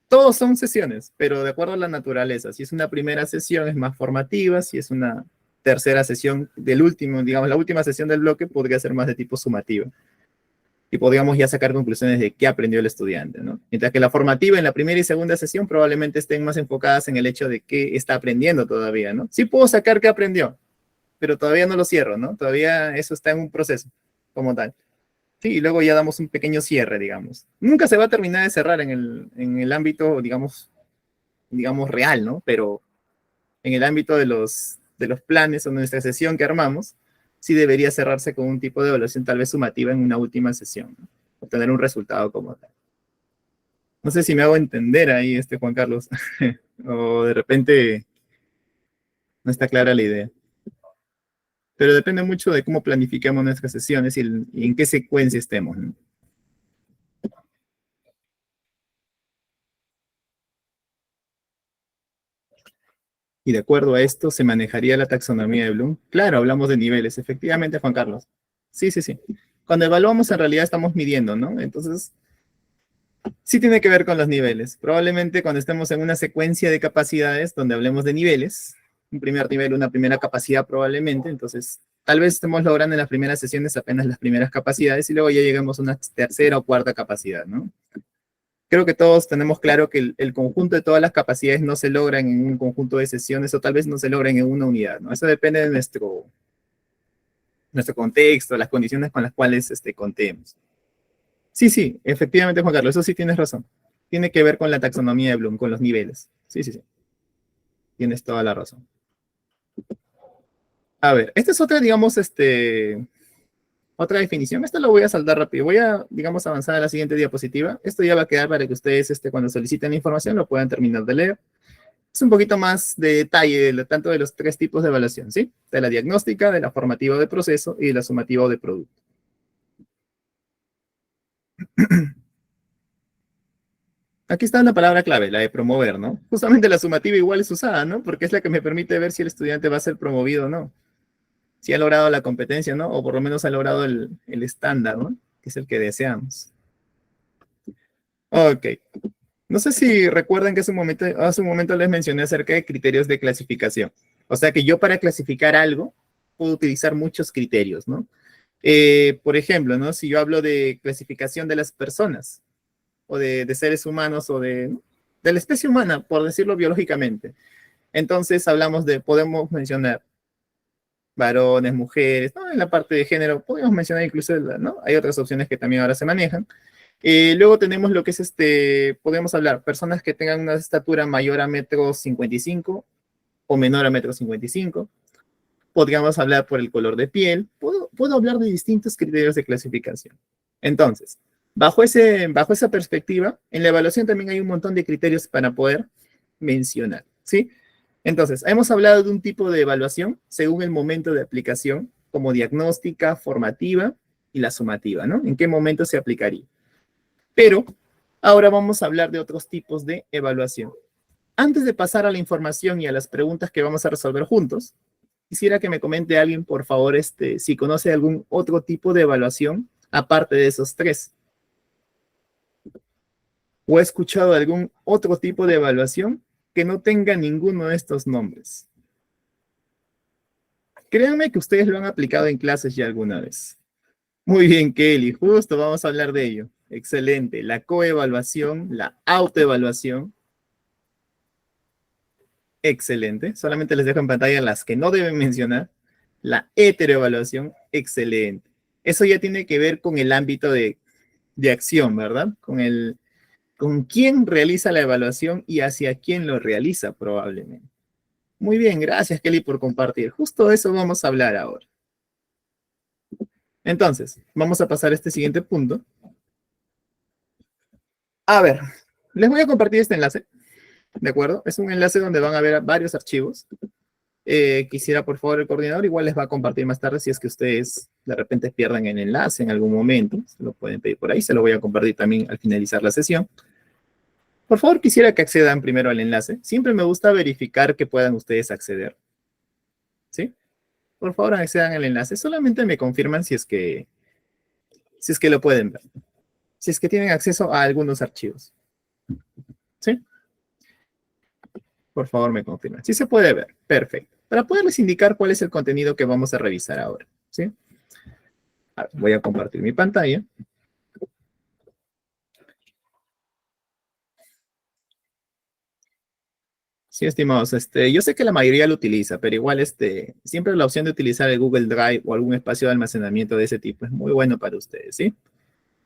todos son sesiones, pero de acuerdo a la naturaleza. Si es una primera sesión es más formativa, si es una tercera sesión del último, digamos, la última sesión del bloque podría ser más de tipo sumativa y podríamos ya sacar conclusiones de qué aprendió el estudiante, ¿no? Mientras que la formativa en la primera y segunda sesión probablemente estén más enfocadas en el hecho de qué está aprendiendo todavía, ¿no? Sí puedo sacar qué aprendió, pero todavía no lo cierro, ¿no? Todavía eso está en un proceso como tal. Sí, y luego ya damos un pequeño cierre, digamos. Nunca se va a terminar de cerrar en el ámbito, digamos, real, ¿no? Pero en el ámbito de los planes o nuestra sesión que armamos, sí debería cerrarse con un tipo de evaluación tal vez sumativa en una última sesión, ¿no? Obtener un resultado como tal. No sé si me hago entender ahí, Juan Carlos, o de repente no está clara la idea. Pero depende mucho de cómo planificamos nuestras sesiones y en qué secuencia estemos, ¿no? Y de acuerdo a esto se manejaría la taxonomía de Bloom. Claro, hablamos de niveles, efectivamente, Juan Carlos. Sí, sí, sí. Cuando evaluamos, en realidad estamos midiendo, ¿no? Entonces, Sí tiene que ver con los niveles. Probablemente cuando estemos en una secuencia de capacidades donde hablemos de niveles, un primer nivel, una primera capacidad probablemente, entonces tal vez estemos logrando en las primeras sesiones apenas las primeras capacidades y luego ya llegamos a una tercera o cuarta capacidad, ¿no? Creo que todos tenemos claro que el conjunto de todas las capacidades no se logran en un conjunto de sesiones o tal vez no se logran en una unidad, ¿no? Eso depende de nuestro contexto, las condiciones con las cuales contemos. Sí, sí, efectivamente, Juan Carlos, eso sí tienes razón. Tiene que ver con la taxonomía de Bloom, con los niveles. Sí, sí, sí. Tienes toda la razón. A ver, esta es otra, digamos, otra definición. Esta lo voy a saltar rápido. Voy a, digamos, avanzar a la siguiente diapositiva. Esto ya va a quedar para que ustedes, cuando soliciten la información, lo puedan terminar de leer. Es un poquito más de detalle, tanto de los tres tipos de evaluación, ¿sí? De la diagnóstica, de la formativa de proceso y de la sumativa de producto. Aquí está una palabra clave, la de promover, ¿no? Justamente la sumativa igual es usada, ¿no? Porque es la que me permite ver si el estudiante va a ser promovido o no. Si ha logrado la competencia, ¿no? O por lo menos ha logrado el estándar, ¿no? Que es el que deseamos. Ok. No sé si recuerdan que hace un momento les mencioné acerca de criterios de clasificación. O sea que yo para clasificar algo puedo utilizar muchos criterios, ¿no? Por ejemplo, ¿no? Si yo hablo de clasificación de las personas, o de seres humanos, o de la especie humana, por decirlo biológicamente. Entonces podemos mencionar varones, mujeres, ¿no? En la parte de género podemos mencionar incluso, ¿no? Hay otras opciones que también ahora se manejan. Luego tenemos lo que es podemos hablar, personas que tengan una estatura mayor a 1,55 m o menor a 1,55 m. Podríamos hablar por el color de piel. Puedo hablar de distintos criterios de clasificación. Entonces, bajo esa perspectiva, en la evaluación también hay un montón de criterios para poder mencionar, ¿sí? Entonces, hemos hablado de un tipo de evaluación según el momento de aplicación, como diagnóstica, formativa y la sumativa, ¿no? ¿En qué momento se aplicaría? Pero ahora vamos a hablar de otros tipos de evaluación. Antes de pasar a la información y a las preguntas que vamos a resolver juntos, quisiera que me comente alguien, por favor, si conoce algún otro tipo de evaluación aparte de esos tres. ¿O ha escuchado algún otro tipo de evaluación que no tenga ninguno de estos nombres? Créanme que ustedes lo han aplicado en clases ya alguna vez. Muy bien, Kelly, justo vamos a hablar de ello. Excelente. La coevaluación, la autoevaluación. Excelente. Solamente les dejo en pantalla las que no deben mencionar. La heteroevaluación, excelente. Eso ya tiene que ver con el ámbito de acción, ¿verdad? Con quién realiza la evaluación y hacia quién lo realiza probablemente. Muy bien, gracias Kelly por compartir. Justo de eso vamos a hablar ahora. Entonces, vamos a pasar a este siguiente punto. A ver, les voy a compartir este enlace, ¿de acuerdo? Es un enlace donde van a ver varios archivos. Quisiera, por favor, el coordinador igual les va a compartir más tarde si es que ustedes de repente pierdan el enlace en algún momento. Se lo pueden pedir por ahí, se lo voy a compartir también al finalizar la sesión. Por favor, quisiera que accedan primero al enlace. Siempre me gusta verificar que puedan ustedes acceder. ¿Sí? Por favor, accedan al enlace. Solamente me confirman si es que lo pueden ver. Si es que tienen acceso a algunos archivos. ¿Sí? Por favor, me confirman. Sí se puede ver. Perfecto. Para poderles indicar cuál es el contenido que vamos a revisar ahora. ¿Sí? A ver, voy a compartir mi pantalla. Sí, estimados, yo sé que la mayoría lo utiliza, pero igual siempre la opción de utilizar el Google Drive o algún espacio de almacenamiento de ese tipo es muy bueno para ustedes, ¿sí?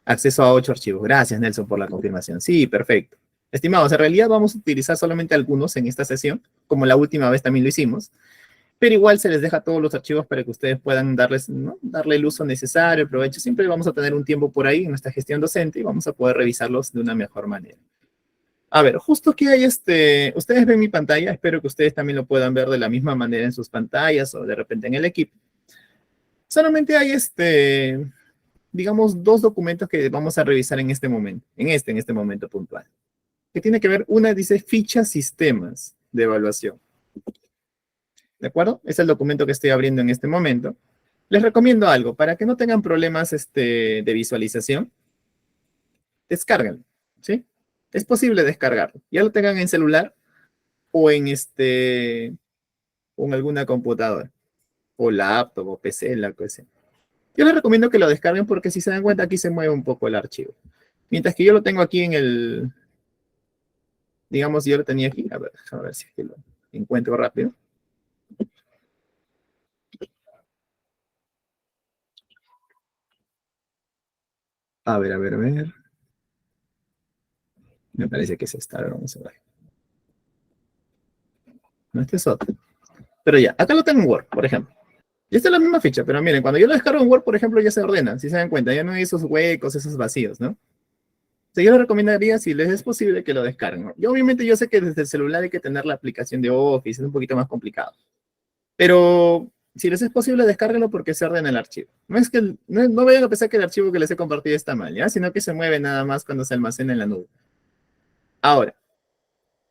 Acceso a 8 archivos. Gracias, Nelson, por la confirmación. Sí, perfecto. Estimados, en realidad vamos a utilizar solamente algunos en esta sesión, como la última vez también lo hicimos, pero igual se les deja todos los archivos para que ustedes puedan darle el uso necesario, el provecho. Siempre vamos a tener un tiempo por ahí en nuestra gestión docente y vamos a poder revisarlos de una mejor manera. A ver, justo aquí hay ustedes ven mi pantalla, espero que ustedes también lo puedan ver de la misma manera en sus pantallas o de repente en el equipo. Solamente hay digamos, dos documentos que vamos a revisar en este momento, en este momento puntual. Que tiene que ver, una dice fichas sistemas de evaluación. ¿De acuerdo? Es el documento que estoy abriendo en este momento. Les recomiendo algo, para que no tengan problemas de visualización, descárguenlo. ¿sí? Es posible descargarlo. Ya lo tengan en celular o o en alguna computadora, o laptop, o PC, la que sea. Yo les recomiendo que lo descarguen porque si se dan cuenta aquí se mueve un poco el archivo. Mientras que yo lo tengo aquí en el, digamos, yo lo tenía aquí, a ver si es que lo encuentro rápido. A ver, a ver, a ver. Me parece que es esta, a ver, vamos a ver. No, este es otro. Pero ya, acá lo tengo en Word, por ejemplo. Y esta es la misma ficha, pero miren, cuando yo lo descargo en Word, por ejemplo, ya se ordena, si se dan cuenta, ya no hay esos huecos, esos vacíos, ¿no? O sea, yo les recomendaría, si les es posible, que lo descarguen, ¿no? Y obviamente yo sé que desde el celular hay que tener la aplicación de Office, es un poquito más complicado. Pero si les es posible, descárguenlo porque se ordena el archivo. No es que, no vayan a pensar que el archivo que les he compartido está mal, ¿ya? Sino que se mueve nada más cuando se almacena en la nube. Ahora,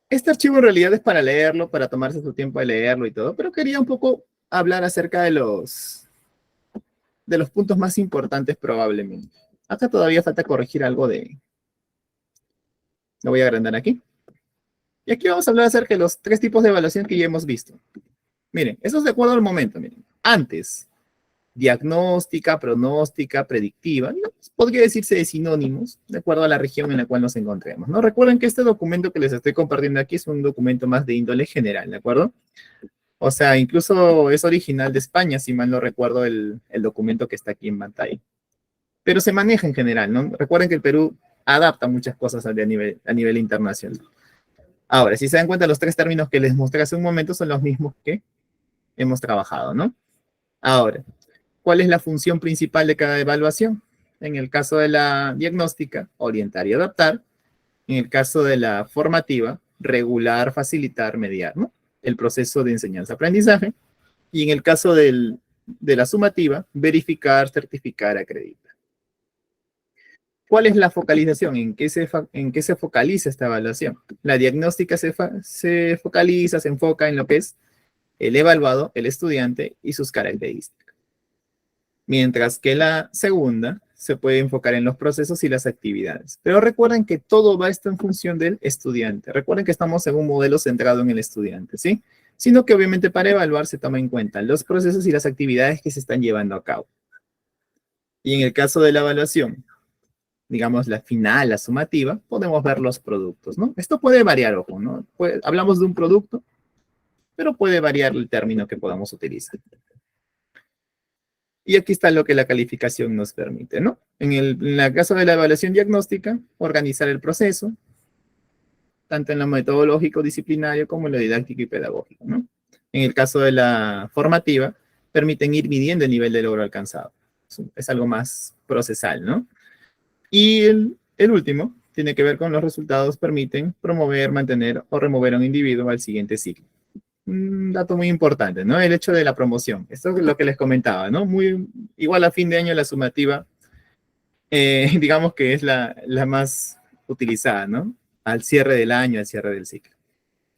este archivo en realidad es para leerlo, para tomarse su tiempo de leerlo y todo, pero quería un poco hablar acerca de los puntos más importantes probablemente. Acá todavía falta corregir algo lo voy a agrandar aquí. Y aquí vamos a hablar acerca de los tres tipos de evaluación que ya hemos visto. Miren, eso es de acuerdo al momento, miren. Antes, diagnóstica, pronóstica, predictiva, ¿no? Podría decirse de sinónimos, de acuerdo a la región en la cual nos encontremos, ¿no? Recuerden que este documento que les estoy compartiendo aquí es un documento más de índole general, ¿de acuerdo? O sea, incluso es original de España, si mal no recuerdo el documento que está aquí en pantalla. Pero se maneja en general, ¿no? Recuerden que el Perú adapta muchas cosas a nivel internacional. Ahora, si se dan cuenta, los tres términos que les mostré hace un momento son los mismos que hemos trabajado, ¿no? Ahora, ¿cuál es la función principal de cada evaluación? En el caso de la diagnóstica, orientar y adaptar. En el caso de la formativa, regular, facilitar, mediar, ¿no? El proceso de enseñanza-aprendizaje. Y en el caso de la sumativa, verificar, certificar, acreditar. ¿Cuál es la focalización? ¿En qué se focaliza esta evaluación? La diagnóstica se focaliza, se enfoca en lo que es el evaluado, el estudiante y sus características. Mientras que la segunda se puede enfocar en los procesos y las actividades. Pero recuerden que todo va a estar en función del estudiante. Recuerden que estamos en un modelo centrado en el estudiante, ¿sí? Sino que obviamente para evaluar se toma en cuenta los procesos y las actividades que se están llevando a cabo. Y en el caso de la evaluación, digamos la final, la sumativa, podemos ver los productos, ¿no? Esto puede variar, ojo, ¿no? Hablamos de un producto, pero puede variar el término que podamos utilizar. Y aquí está lo que la calificación nos permite, ¿no? En el caso de la evaluación diagnóstica, organizar el proceso, tanto en lo metodológico, disciplinario, como en lo didáctico y pedagógico, ¿no? En el caso de la formativa, permiten ir midiendo el nivel de logro alcanzado. Es algo más procesal, ¿no? Y el último tiene que ver con los resultados permiten promover, mantener o remover a un individuo al siguiente ciclo. Un dato muy importante, ¿no? El hecho de la promoción. Esto es lo que les comentaba, ¿no? Igual a fin de año la sumativa, digamos que es la más utilizada, ¿no? Al cierre del año, al cierre del ciclo.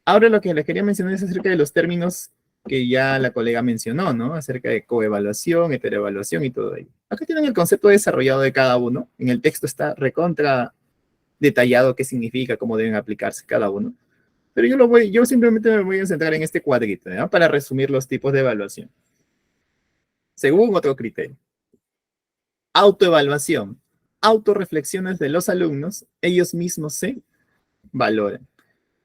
Ahora lo que les quería mencionar es acerca de los términos que ya la colega mencionó, ¿no? Acerca de coevaluación, heteroevaluación y todo ello. Acá tienen el concepto desarrollado de cada uno. En el texto está recontra detallado qué significa, cómo deben aplicarse cada uno. Pero yo simplemente me voy a centrar en este cuadrito, ¿no? Para resumir los tipos de evaluación. Según otro criterio. Autoevaluación. Autorreflexiones de los alumnos, ellos mismos se valoran.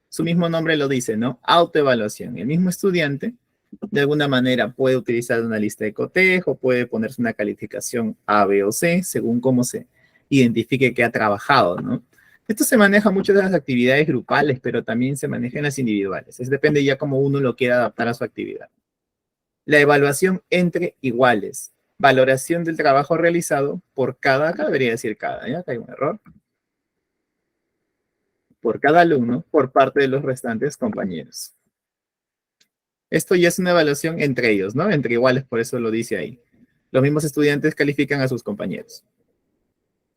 Su mismo nombre lo dice, ¿no? Autoevaluación. El mismo estudiante, de alguna manera, puede utilizar una lista de cotejo, puede ponerse una calificación A, B o C, según cómo se identifique que ha trabajado, ¿no? Esto se maneja mucho de las actividades grupales, pero también se maneja en las individuales. Depende ya cómo uno lo quiera adaptar a su actividad. La evaluación entre iguales. Valoración del trabajo realizado por acá debería decir cada, ¿ya? Acá hay un error. Por cada alumno, por parte de los restantes compañeros. Esto ya es una evaluación entre ellos, ¿no? Entre iguales, por eso lo dice ahí. Los mismos estudiantes califican a sus compañeros.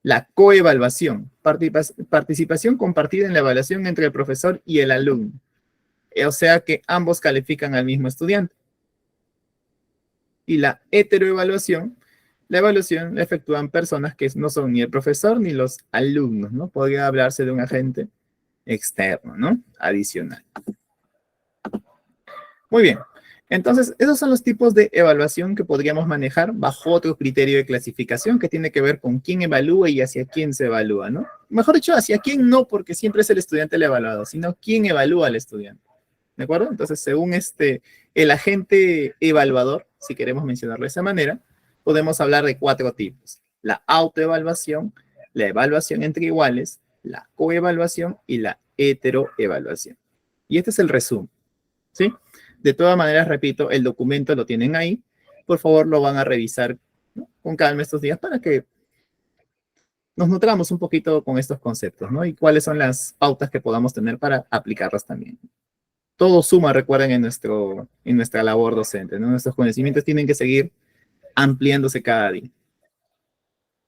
La coevaluación, participación compartida en la evaluación entre el profesor y el alumno. O sea que ambos califican al mismo estudiante. Y la heteroevaluación la evaluación la efectúan personas que no son ni el profesor ni los alumnos, ¿no? Podría hablarse de un agente externo, ¿no? Adicional. Muy bien. Entonces, esos son los tipos de evaluación que podríamos manejar bajo otro criterio de clasificación que tiene que ver con quién evalúa y hacia quién se evalúa, ¿no? Mejor dicho, hacia quién no, porque siempre es el estudiante el evaluado, sino quién evalúa al estudiante. ¿De acuerdo? Entonces, según el agente evaluador, si queremos mencionarlo de esa manera, podemos hablar de 4 tipos. La autoevaluación, la evaluación entre iguales, la coevaluación y la heteroevaluación. Y este es el resumen, ¿sí? De todas maneras, repito, el documento lo tienen ahí. Por favor, lo van a revisar, ¿no?, con calma estos días para que nos nutramos un poquito con estos conceptos, ¿no? Y cuáles son las pautas que podamos tener para aplicarlas también. Todo suma, recuerden, en nuestra labor docente, ¿no? Nuestros conocimientos tienen que seguir ampliándose cada día.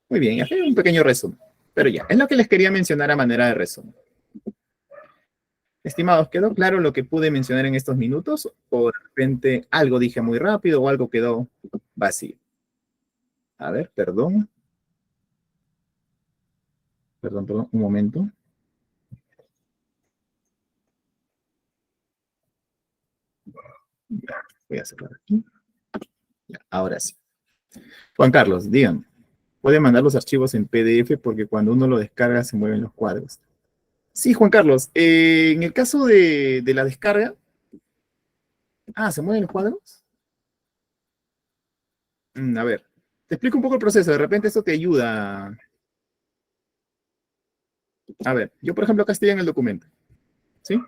Muy bien, aquí hay un pequeño resumen. Pero ya, es lo que les quería mencionar a manera de resumen. Estimados, ¿quedó claro lo que pude mencionar en estos minutos? ¿O de repente algo dije muy rápido o algo quedó vacío? A ver, perdón. Perdón, un momento. Ya, voy a cerrar aquí. Ya, ahora sí. Juan Carlos, díganme. Puede mandar los archivos en PDF porque cuando uno lo descarga se mueven los cuadros. Sí, Juan Carlos. En el caso de la descarga. Ah, ¿se mueven los cuadros? A ver, te explico un poco el proceso. De repente esto te ayuda. A ver, yo por ejemplo acá estoy en el documento. ¿Sí?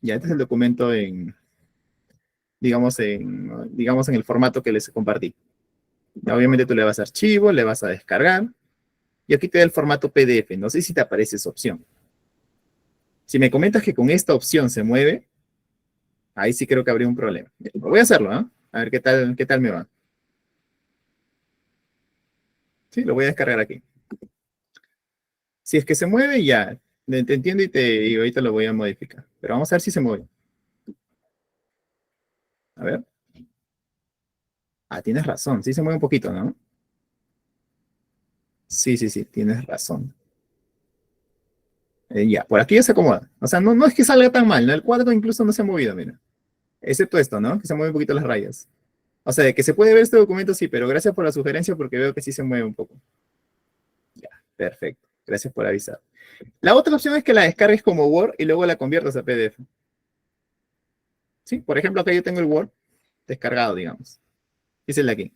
Ya, este es el documento digamos en el formato que les compartí. Ya, obviamente tú le vas a archivo, le vas a descargar. Y aquí te da el formato PDF. No sé si te aparece esa opción. Si me comentas que con esta opción se mueve, ahí sí creo que habría un problema. Voy a hacerlo, ¿eh? A ver qué tal me va. Sí, lo voy a descargar aquí. Si es que se mueve, ya. Te entiendo y ahorita lo voy a modificar. Pero vamos a ver si se mueve. A ver. Ah, tienes razón. Sí se mueve un poquito, ¿no? Sí, tienes razón. Ya, por aquí ya se acomoda. O sea, no es que salga tan mal, ¿no? El cuadro incluso no se ha movido, mira. Excepto esto, ¿no? Que se mueven un poquito las rayas. O sea, de que se puede ver este documento, sí, pero gracias por la sugerencia porque veo que sí se mueve un poco. Ya, perfecto. Gracias por avisar. La otra opción es que la descargues como Word y luego la conviertas a PDF. ¿Sí? Por ejemplo, acá yo tengo el Word descargado, digamos. Es el de aquí.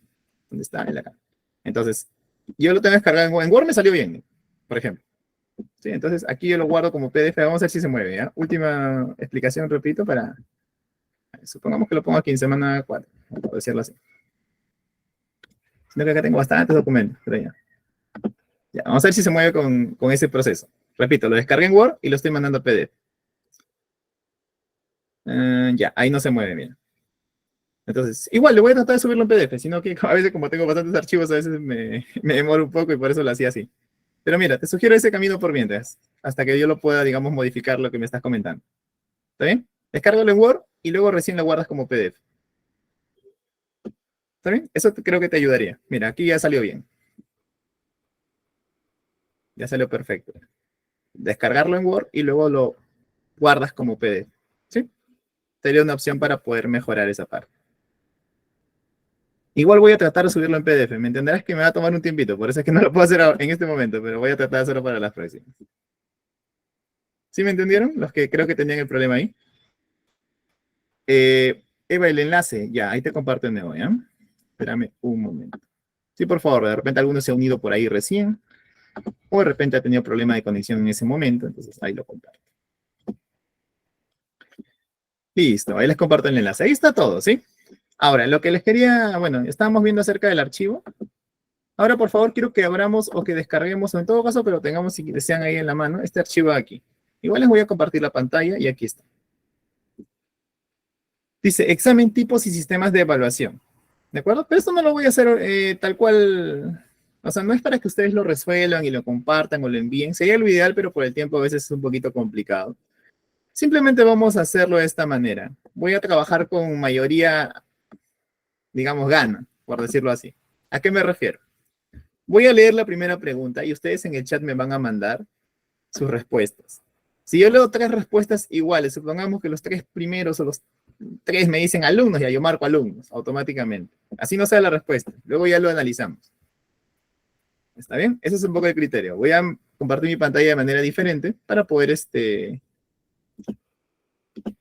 ¿Dónde está? El de acá. Entonces, yo lo tengo descargado en Word, me salió bien, por ejemplo. ¿Sí? Entonces, aquí yo lo guardo como PDF. Vamos a ver si se mueve, ¿ya? Última explicación, repito, para... Supongamos que lo pongo aquí en semana 4, por decirlo así. Sino que acá tengo bastantes documentos, pero ya. Ya, vamos a ver si se mueve con ese proceso. Repito, lo descargué en Word y lo estoy mandando a PDF. Ya, ahí no se mueve, mira. Entonces, igual, le voy a tratar de subirlo en PDF, sino que a veces como tengo bastantes archivos, a veces me demoro un poco y por eso lo hacía así. Pero mira, te sugiero ese camino por mientras, hasta que yo lo pueda, digamos, modificar lo que me estás comentando. ¿Está bien? Descárgalo en Word y luego recién lo guardas como PDF. ¿Está bien? Eso creo que te ayudaría. Mira, aquí ya salió bien. Ya salió perfecto. Descargarlo en Word y luego lo guardas como PDF. ¿Sí? Sería una opción para poder mejorar esa parte. Igual voy a tratar de subirlo en PDF. Me entenderás que me va a tomar un tiempito, por eso es que no lo puedo hacer en este momento, pero voy a tratar de hacerlo para las próximas. ¿Sí me entendieron? Los que creo que tenían el problema ahí. Eva, el enlace, ya, ahí te comparto de nuevo, ¿ya? Espérame un momento. Sí, por favor, de repente alguno se ha unido por ahí recién, o de repente ha tenido problema de conexión en ese momento, entonces ahí lo comparto. Listo, ahí les comparto el enlace. Ahí está todo, ¿sí? Ahora, lo que les quería, bueno, estábamos viendo acerca del archivo. Ahora, por favor, quiero que abramos o que descarguemos, o en todo caso, pero tengamos, si desean ahí en la mano, este archivo aquí. Igual les voy a compartir la pantalla y aquí está. Dice, examen tipos y sistemas de evaluación. ¿De acuerdo? Pero esto no lo voy a hacer tal cual. O sea, no es para que ustedes lo resuelvan y lo compartan o lo envíen. Sería lo ideal, pero por el tiempo a veces es un poquito complicado. Simplemente vamos a hacerlo de esta manera. Voy a trabajar con mayoría, digamos, gana, por decirlo así. ¿A qué me refiero? Voy a leer la primera pregunta y ustedes en el chat me van a mandar sus respuestas. Si yo leo 3 respuestas iguales, supongamos que los 3 primeros o los 3 me dicen alumnos, ya yo marco alumnos automáticamente. Así no sea la respuesta. Luego ya lo analizamos. ¿Está bien? Ese es un poco el criterio. Voy a compartir mi pantalla de manera diferente para poder,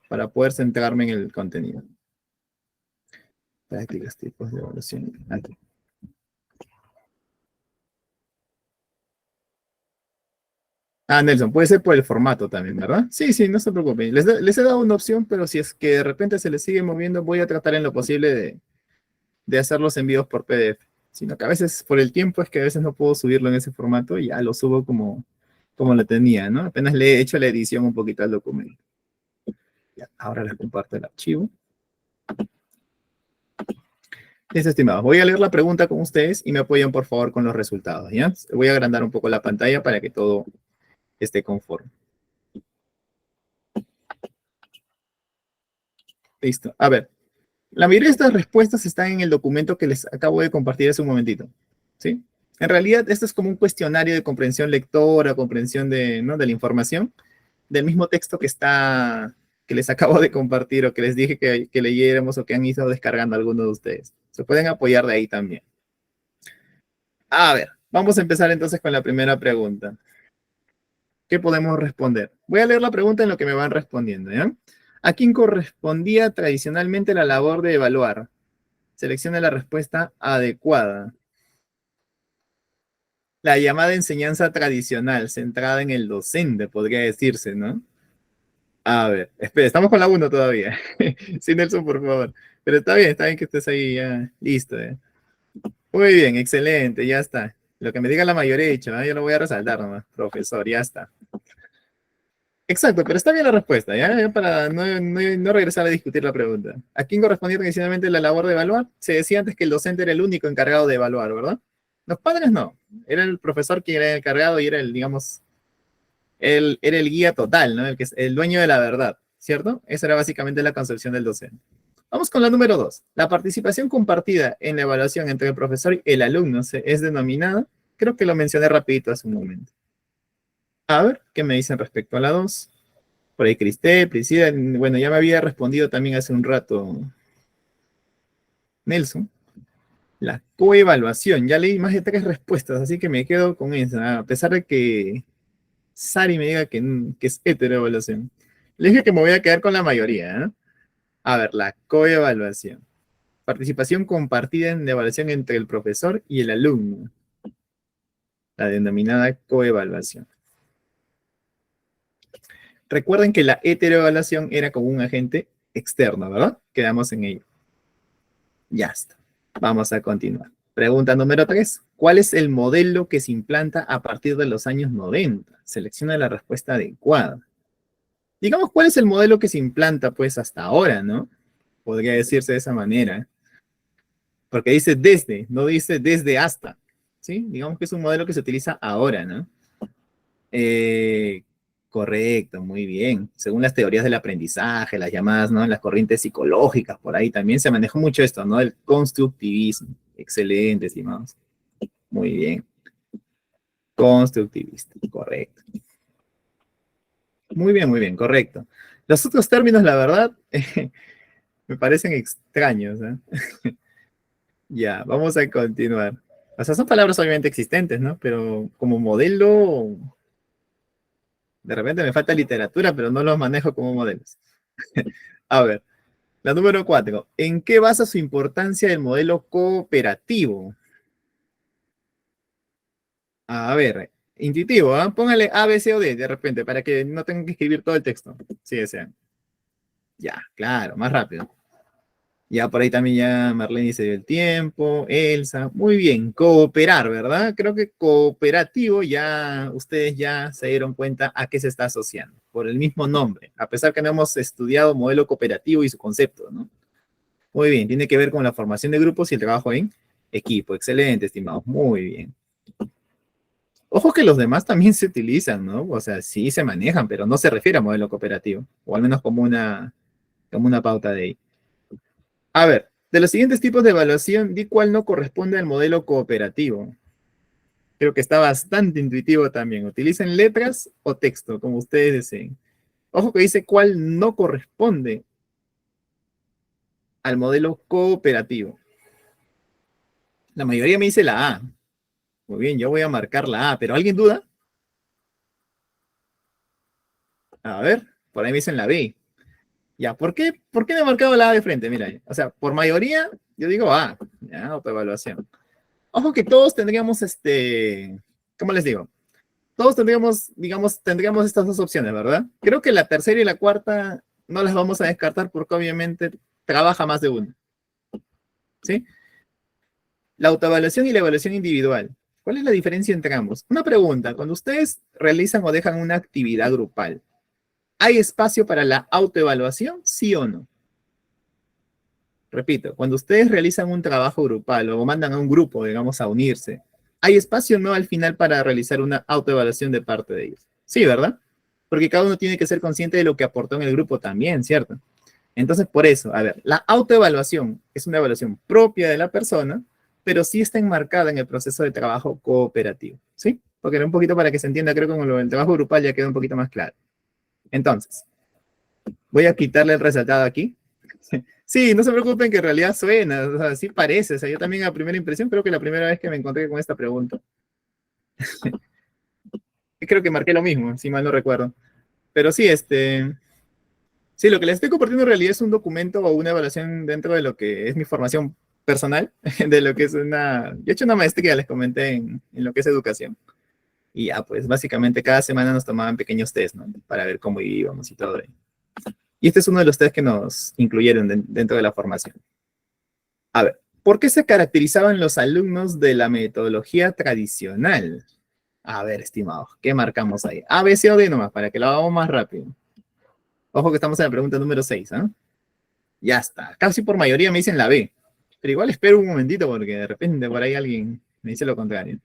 para poder centrarme en el contenido. Prácticas, tipos de evaluación. Aquí. Ah, Nelson, puede ser por el formato también, ¿verdad? Sí, sí, no se preocupen. Les he dado una opción, pero si es que de repente se les sigue moviendo, voy a tratar en lo posible de hacer los envíos por PDF. Sino que a veces, por el tiempo, es que a veces no puedo subirlo en ese formato y ya lo subo como lo tenía, ¿no? Apenas le he hecho la edición un poquito al documento. Ya, ahora les comparto el archivo. Listo, estimados. Voy a leer la pregunta con ustedes y me apoyan, por favor, con los resultados, ¿ya? Voy a agrandar un poco la pantalla para que todo esté conforme. Listo. A ver, la mayoría de estas respuestas están en el documento que les acabo de compartir hace un momentito, ¿sí? En realidad, esto es como un cuestionario de comprensión lectora, comprensión ¿no? de la información, del mismo texto que les acabo de compartir o que les dije que leyéramos o que han ido descargando algunos de ustedes. Se pueden apoyar de ahí también. A ver, vamos a empezar entonces con la primera pregunta. ¿Qué podemos responder? Voy a leer la pregunta en lo que me van respondiendo, ¿ya? ¿A quién correspondía tradicionalmente la labor de evaluar? Selecciona la respuesta adecuada. La llamada enseñanza tradicional, centrada en el docente, podría decirse, ¿no? A ver, espera, estamos con la 1 todavía. Sí, Nelson, por favor. Pero está bien que estés ahí ya listo. Muy bien, excelente, ya está. Lo que me diga la mayoría hecho, yo lo voy a resaltar nomás, profesor, ya está. Exacto, pero está bien la respuesta, ¿ya? Para no regresar a discutir la pregunta. ¿A quién correspondía tradicionalmente la labor de evaluar? Se decía antes que el docente era el único encargado de evaluar, ¿verdad? Los padres no. Era el profesor quien era el encargado y era digamos, era el guía total, ¿no? El dueño de la verdad, ¿cierto? Esa era básicamente la concepción del docente. Vamos con la número 2. La participación compartida en la evaluación entre el profesor y el alumno es denominada, creo que lo mencioné rapidito hace un momento. A ver, ¿qué me dicen respecto a la 2? Por ahí Cristel, Priscila, bueno, ya me había respondido también hace un rato Nelson. La coevaluación, ya leí más de 3 respuestas, así que me quedo con esa, a pesar de que Sari me diga que es heteroevaluación. Le dije que me voy a quedar con la mayoría, ¿eh? A ver, la coevaluación. Participación compartida en la evaluación entre el profesor y el alumno. La denominada coevaluación. Recuerden que la heteroevaluación era como un agente externo, ¿verdad? Quedamos en ello. Ya está. Vamos a continuar. Pregunta número 3. ¿Cuál es el modelo que se implanta a partir de los años 90? Selecciona la respuesta adecuada. Digamos, ¿cuál es el modelo que se implanta pues hasta ahora, ¿no? Podría decirse de esa manera. Porque dice desde, no dice desde hasta. ¿Sí? Digamos que es un modelo que se utiliza ahora, ¿no? Correcto, muy bien. Según las teorías del aprendizaje, las llamadas, ¿no? Las corrientes psicológicas, por ahí también se manejó mucho esto, ¿no? El constructivismo. Excelente, estimados. Muy bien. Constructivista, correcto. Muy bien, correcto. Los otros términos, la verdad, me parecen extraños, ¿eh? Ya, vamos a continuar. O sea, son palabras obviamente existentes, ¿no? Pero como modelo, de repente me falta literatura, pero no los manejo como modelos. A ver, la número 4. ¿En qué basa su importancia el modelo cooperativo? A ver, intuitivo, ¿eh? Póngale A, B, C o D de repente, para que no tengan que escribir todo el texto, si desean. Ya, claro, más rápido. Ya por ahí también ya Marlene se dio el tiempo, Elsa, muy bien, cooperar, ¿verdad? Creo que cooperativo ya ustedes ya se dieron cuenta a qué se está asociando, por el mismo nombre, a pesar que no hemos estudiado modelo cooperativo y su concepto, ¿no? Muy bien, tiene que ver con la formación de grupos y el trabajo en equipo. Excelente, estimados, muy bien. Ojo que los demás también se utilizan, ¿no? O sea, sí se manejan, pero no se refiere a modelo cooperativo, o al menos como una pauta de ahí. A ver, De los siguientes tipos de evaluación, di cuál no corresponde al modelo cooperativo. Creo que está bastante intuitivo también. Utilicen letras o texto, como ustedes deseen. Ojo que dice cuál no corresponde al modelo cooperativo. La mayoría me dice la A. Muy bien, yo voy a marcar la A, pero ¿alguien duda? A ver, por ahí me dicen la B. Ya, ¿por qué me he marcado la A de frente? Mira, o sea, por mayoría, yo digo A, ya, autoevaluación. Ojo que todos tendríamos, ¿cómo les digo? Todos tendríamos, digamos, tendríamos estas dos opciones, ¿verdad? Creo que la tercera y la cuarta no las vamos a descartar porque obviamente trabaja más de uno, ¿sí? La autoevaluación y la evaluación individual. ¿Cuál es la diferencia entre ambos? Una pregunta, cuando ustedes realizan o dejan una actividad grupal, ¿hay espacio para la autoevaluación, sí o no? Repito, cuando ustedes realizan un trabajo grupal o mandan a un grupo, digamos, a unirse, ¿hay espacio o no al final para realizar una autoevaluación de parte de ellos? Sí, ¿verdad? Porque cada uno tiene que ser consciente de lo que aportó en el grupo también, ¿cierto? Entonces, por eso, a ver, la autoevaluación es una evaluación propia de la persona, pero sí está enmarcada en el proceso de trabajo cooperativo, ¿sí? Porque era un poquito para que se entienda, creo que con lo del trabajo grupal ya queda un poquito más claro. Entonces, voy a quitarle el resaltado aquí. Sí, no se preocupen que en realidad suena, o sea, sí parece, o sea, yo también a primera impresión creo que la primera vez que me encontré con esta pregunta, creo que marqué lo mismo, si mal no recuerdo. Pero sí, sí, lo que les estoy compartiendo en realidad es un documento o una evaluación dentro de lo que es mi formación personal, de lo que es una, yo he hecho una maestría, les comenté en lo que es educación. Y ya, pues básicamente cada semana nos tomaban pequeños test, ¿no? Para ver cómo íbamos y todo. Y este es uno de los test que nos incluyeron dentro de la formación. A ver, ¿por qué se caracterizaban los alumnos de la metodología tradicional? A ver, estimados, ¿qué marcamos ahí? A, B, C o D nomás, para que lo hagamos más rápido. Ojo que estamos en la pregunta número 6, ¿eh? Ya está. Casi por mayoría me dicen la B. Pero igual espero un momentito porque de repente por ahí alguien me dice lo contrario.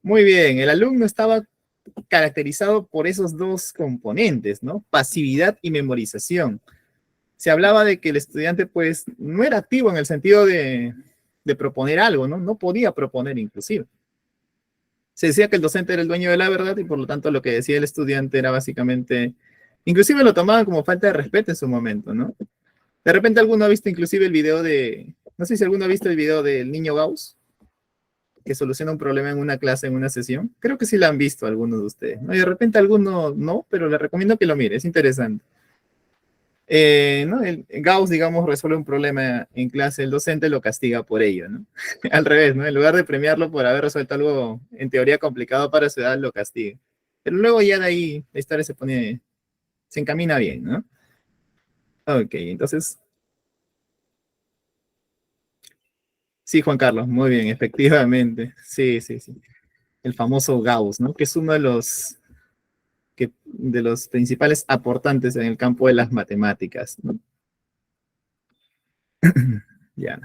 Muy bien, el alumno estaba caracterizado por esos dos componentes, ¿no? Pasividad y memorización. Se hablaba de que el estudiante pues no era activo en el sentido de proponer algo, ¿no? No podía proponer inclusive. Se decía que el docente era el dueño de la verdad y por lo tanto lo que decía el estudiante era básicamente, inclusive lo tomaban como falta de respeto en su momento, ¿no? De repente alguno ha visto inclusive el video no sé si alguno ha visto el video del niño Gauss, que soluciona un problema en una clase, en una sesión. Creo que sí lo han visto algunos de ustedes, ¿no? Y de repente alguno no, pero le recomiendo que lo mire, es interesante. ¿No? Gauss, digamos, resuelve un problema en clase, el docente lo castiga por ello, ¿no? Al revés, ¿no? En lugar de premiarlo por haber resuelto algo en teoría complicado para su edad, lo castiga. Pero luego ya de ahí la historia se encamina bien, ¿no? Ok, entonces, sí, Juan Carlos, muy bien, efectivamente. Sí, sí, sí. El famoso Gauss, ¿no? Que es uno de los principales aportantes en el campo de las matemáticas, ¿no? Ya.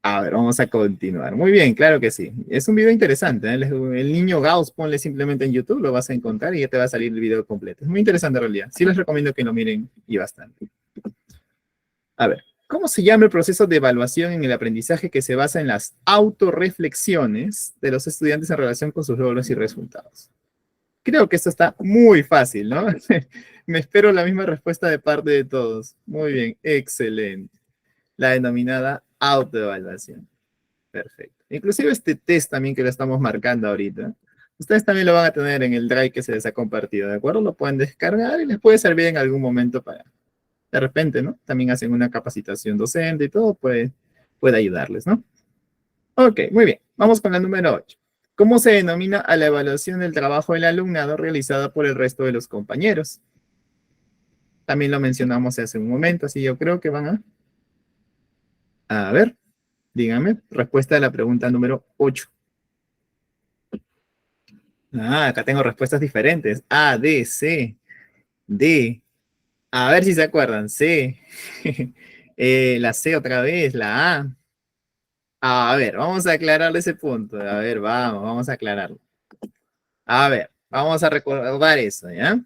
A ver, vamos a continuar. Muy bien, claro que sí. Es un video interesante, ¿eh? El niño Gauss, ponle simplemente en YouTube, lo vas a encontrar y ya te va a salir el video completo. Es muy interesante en realidad. Sí les recomiendo que lo miren y bastante. A ver, ¿cómo se llama el proceso de evaluación en el aprendizaje que se basa en las autorreflexiones de los estudiantes en relación con sus logros y resultados? Creo que esto está muy fácil, ¿no? Me espero la misma respuesta de parte de todos. Muy bien, excelente. La denominada autoevaluación. Perfecto. Inclusive este test también que lo estamos marcando ahorita, ustedes también lo van a tener en el drive que se les ha compartido, ¿de acuerdo? Lo pueden descargar y les puede servir en algún momento para, de repente, ¿no? También hacen una capacitación docente y todo, puede ayudarles, ¿no? Ok, muy bien. Vamos con la número 8. ¿Cómo se denomina a la evaluación del trabajo del alumnado realizada por el resto de los compañeros? También lo mencionamos hace un momento, así yo creo que van a ver, dígame, respuesta a la pregunta número 8. Ah, acá tengo respuestas diferentes. A, D, C, D. A ver si se acuerdan. C. La C otra vez, la A. A ver, vamos a aclarar ese punto. A ver, vamos a aclararlo. A ver, vamos a recordar eso, ¿ya?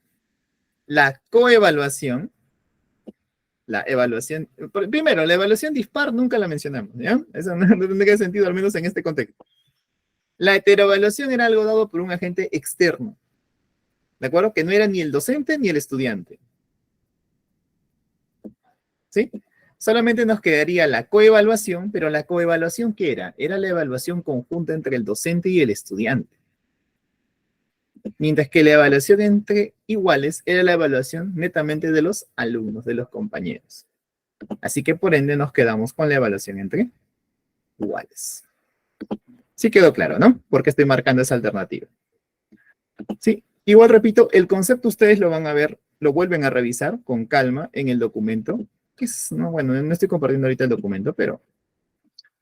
La coevaluación La evaluación, primero, la evaluación dispar nunca la mencionamos, ¿ya? Eso no tendría sentido, al menos en este contexto. La heteroevaluación era algo dado por un agente externo, ¿de acuerdo? Que no era ni el docente ni el estudiante, ¿sí? Solamente nos quedaría la coevaluación, pero la coevaluación, ¿qué era? Era la evaluación conjunta entre el docente y el estudiante. Mientras que la evaluación entre iguales era la evaluación netamente de los alumnos, de los compañeros. Así que por ende nos quedamos con la evaluación entre iguales. Sí quedó claro, ¿no? Porque estoy marcando esa alternativa. Sí, igual repito, el concepto ustedes lo van a ver, lo vuelven a revisar con calma en el documento. Que es, no, bueno, no estoy compartiendo ahorita el documento, pero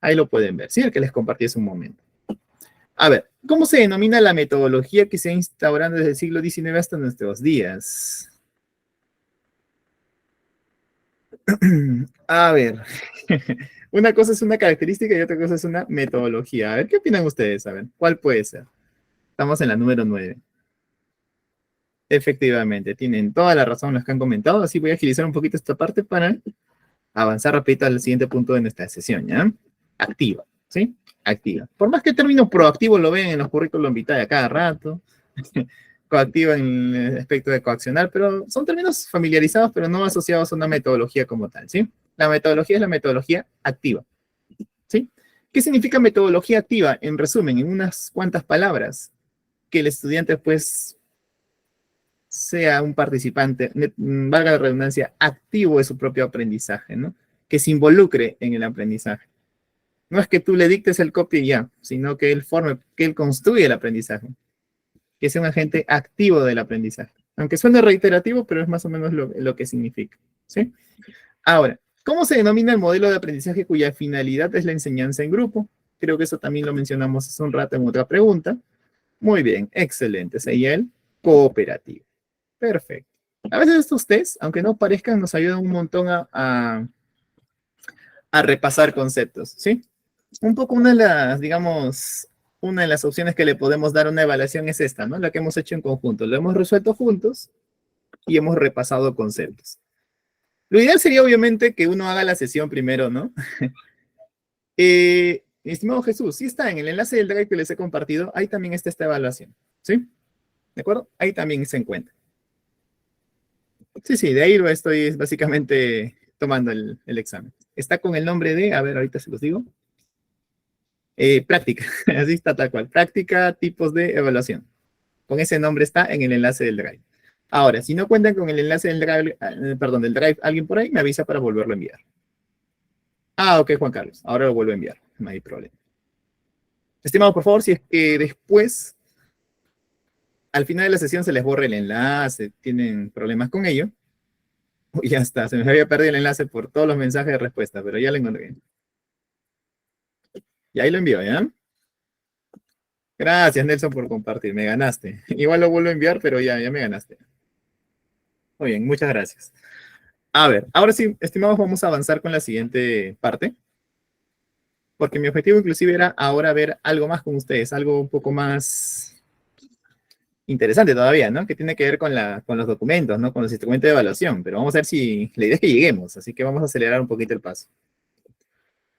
ahí lo pueden ver. Sí, el que les compartí hace un momento. A ver, ¿cómo se denomina la metodología que se ha instaurado desde el siglo XIX hasta nuestros días? A ver, una cosa es una característica y otra cosa es una metodología. A ver, ¿qué opinan ustedes? A ver, ¿cuál puede ser? Estamos en la número 9. Efectivamente, tienen toda la razón los que han comentado, así voy a agilizar un poquito esta parte para avanzar rapidito al siguiente punto de nuestra sesión, ¿ya? Activa, ¿sí? Activa. Por más que el término proactivo lo ven en los currículos vitae a cada rato, coactiva en el aspecto de coaccionar, pero son términos familiarizados, pero no asociados a una metodología como tal, ¿sí? La metodología es la metodología activa, ¿sí? ¿Qué significa metodología activa? En resumen, en unas cuantas palabras, que el estudiante, pues, sea un participante, valga la redundancia, activo de su propio aprendizaje, ¿no? Que se involucre en el aprendizaje. No es que tú le dictes el copy y ya, sino que él forme, que él construye el aprendizaje. Que sea un agente activo del aprendizaje. Aunque suene reiterativo, pero es más o menos lo que significa, ¿sí? Ahora, ¿cómo se denomina el modelo de aprendizaje cuya finalidad es la enseñanza en grupo? Creo que eso también lo mencionamos hace un rato en otra pregunta. Muy bien, excelente. Sería el cooperativo. Perfecto. A veces estos test, aunque no parezcan, nos ayudan un montón a repasar conceptos, ¿sí? Un poco una de las, digamos, una de las opciones que le podemos dar a una evaluación es esta, ¿no? La que hemos hecho en conjunto. Lo hemos resuelto juntos y hemos repasado conceptos. Lo ideal sería, obviamente, que uno haga la sesión primero, ¿no? Estimado Jesús, sí está en el enlace del Drive que les he compartido, ahí también está esta evaluación, ¿sí? ¿De acuerdo? Ahí también se encuentra. Sí, de ahí lo estoy básicamente tomando el examen. Está con el nombre de, a ver, ahorita se los digo. Práctica, así está tal cual. Práctica, tipos de evaluación. Con ese nombre está en el enlace del Drive. Ahora, si no cuentan con el enlace del Drive, perdón, del Drive, alguien por ahí me avisa para volverlo a enviar. Ah, ok, Juan Carlos, ahora lo vuelvo a enviar, no hay problema. Estimado, por favor, si es que después, al final de la sesión se les borra el enlace, tienen problemas con ello, uy, ya está, se me había perdido el enlace por todos los mensajes de respuesta, pero ya lo encontré. Y ahí lo envío, ¿ya? Gracias, Nelson, por compartir, me ganaste. Igual lo vuelvo a enviar, pero ya me ganaste. Muy bien, muchas gracias. A ver, ahora sí, estimados, vamos a avanzar con la siguiente parte. Porque mi objetivo inclusive era ahora ver algo más con ustedes, algo un poco más interesante todavía, ¿no? Que tiene que ver con los documentos, ¿no? Con los instrumentos de evaluación. Pero vamos a ver si la idea es que lleguemos, así que vamos a acelerar un poquito el paso.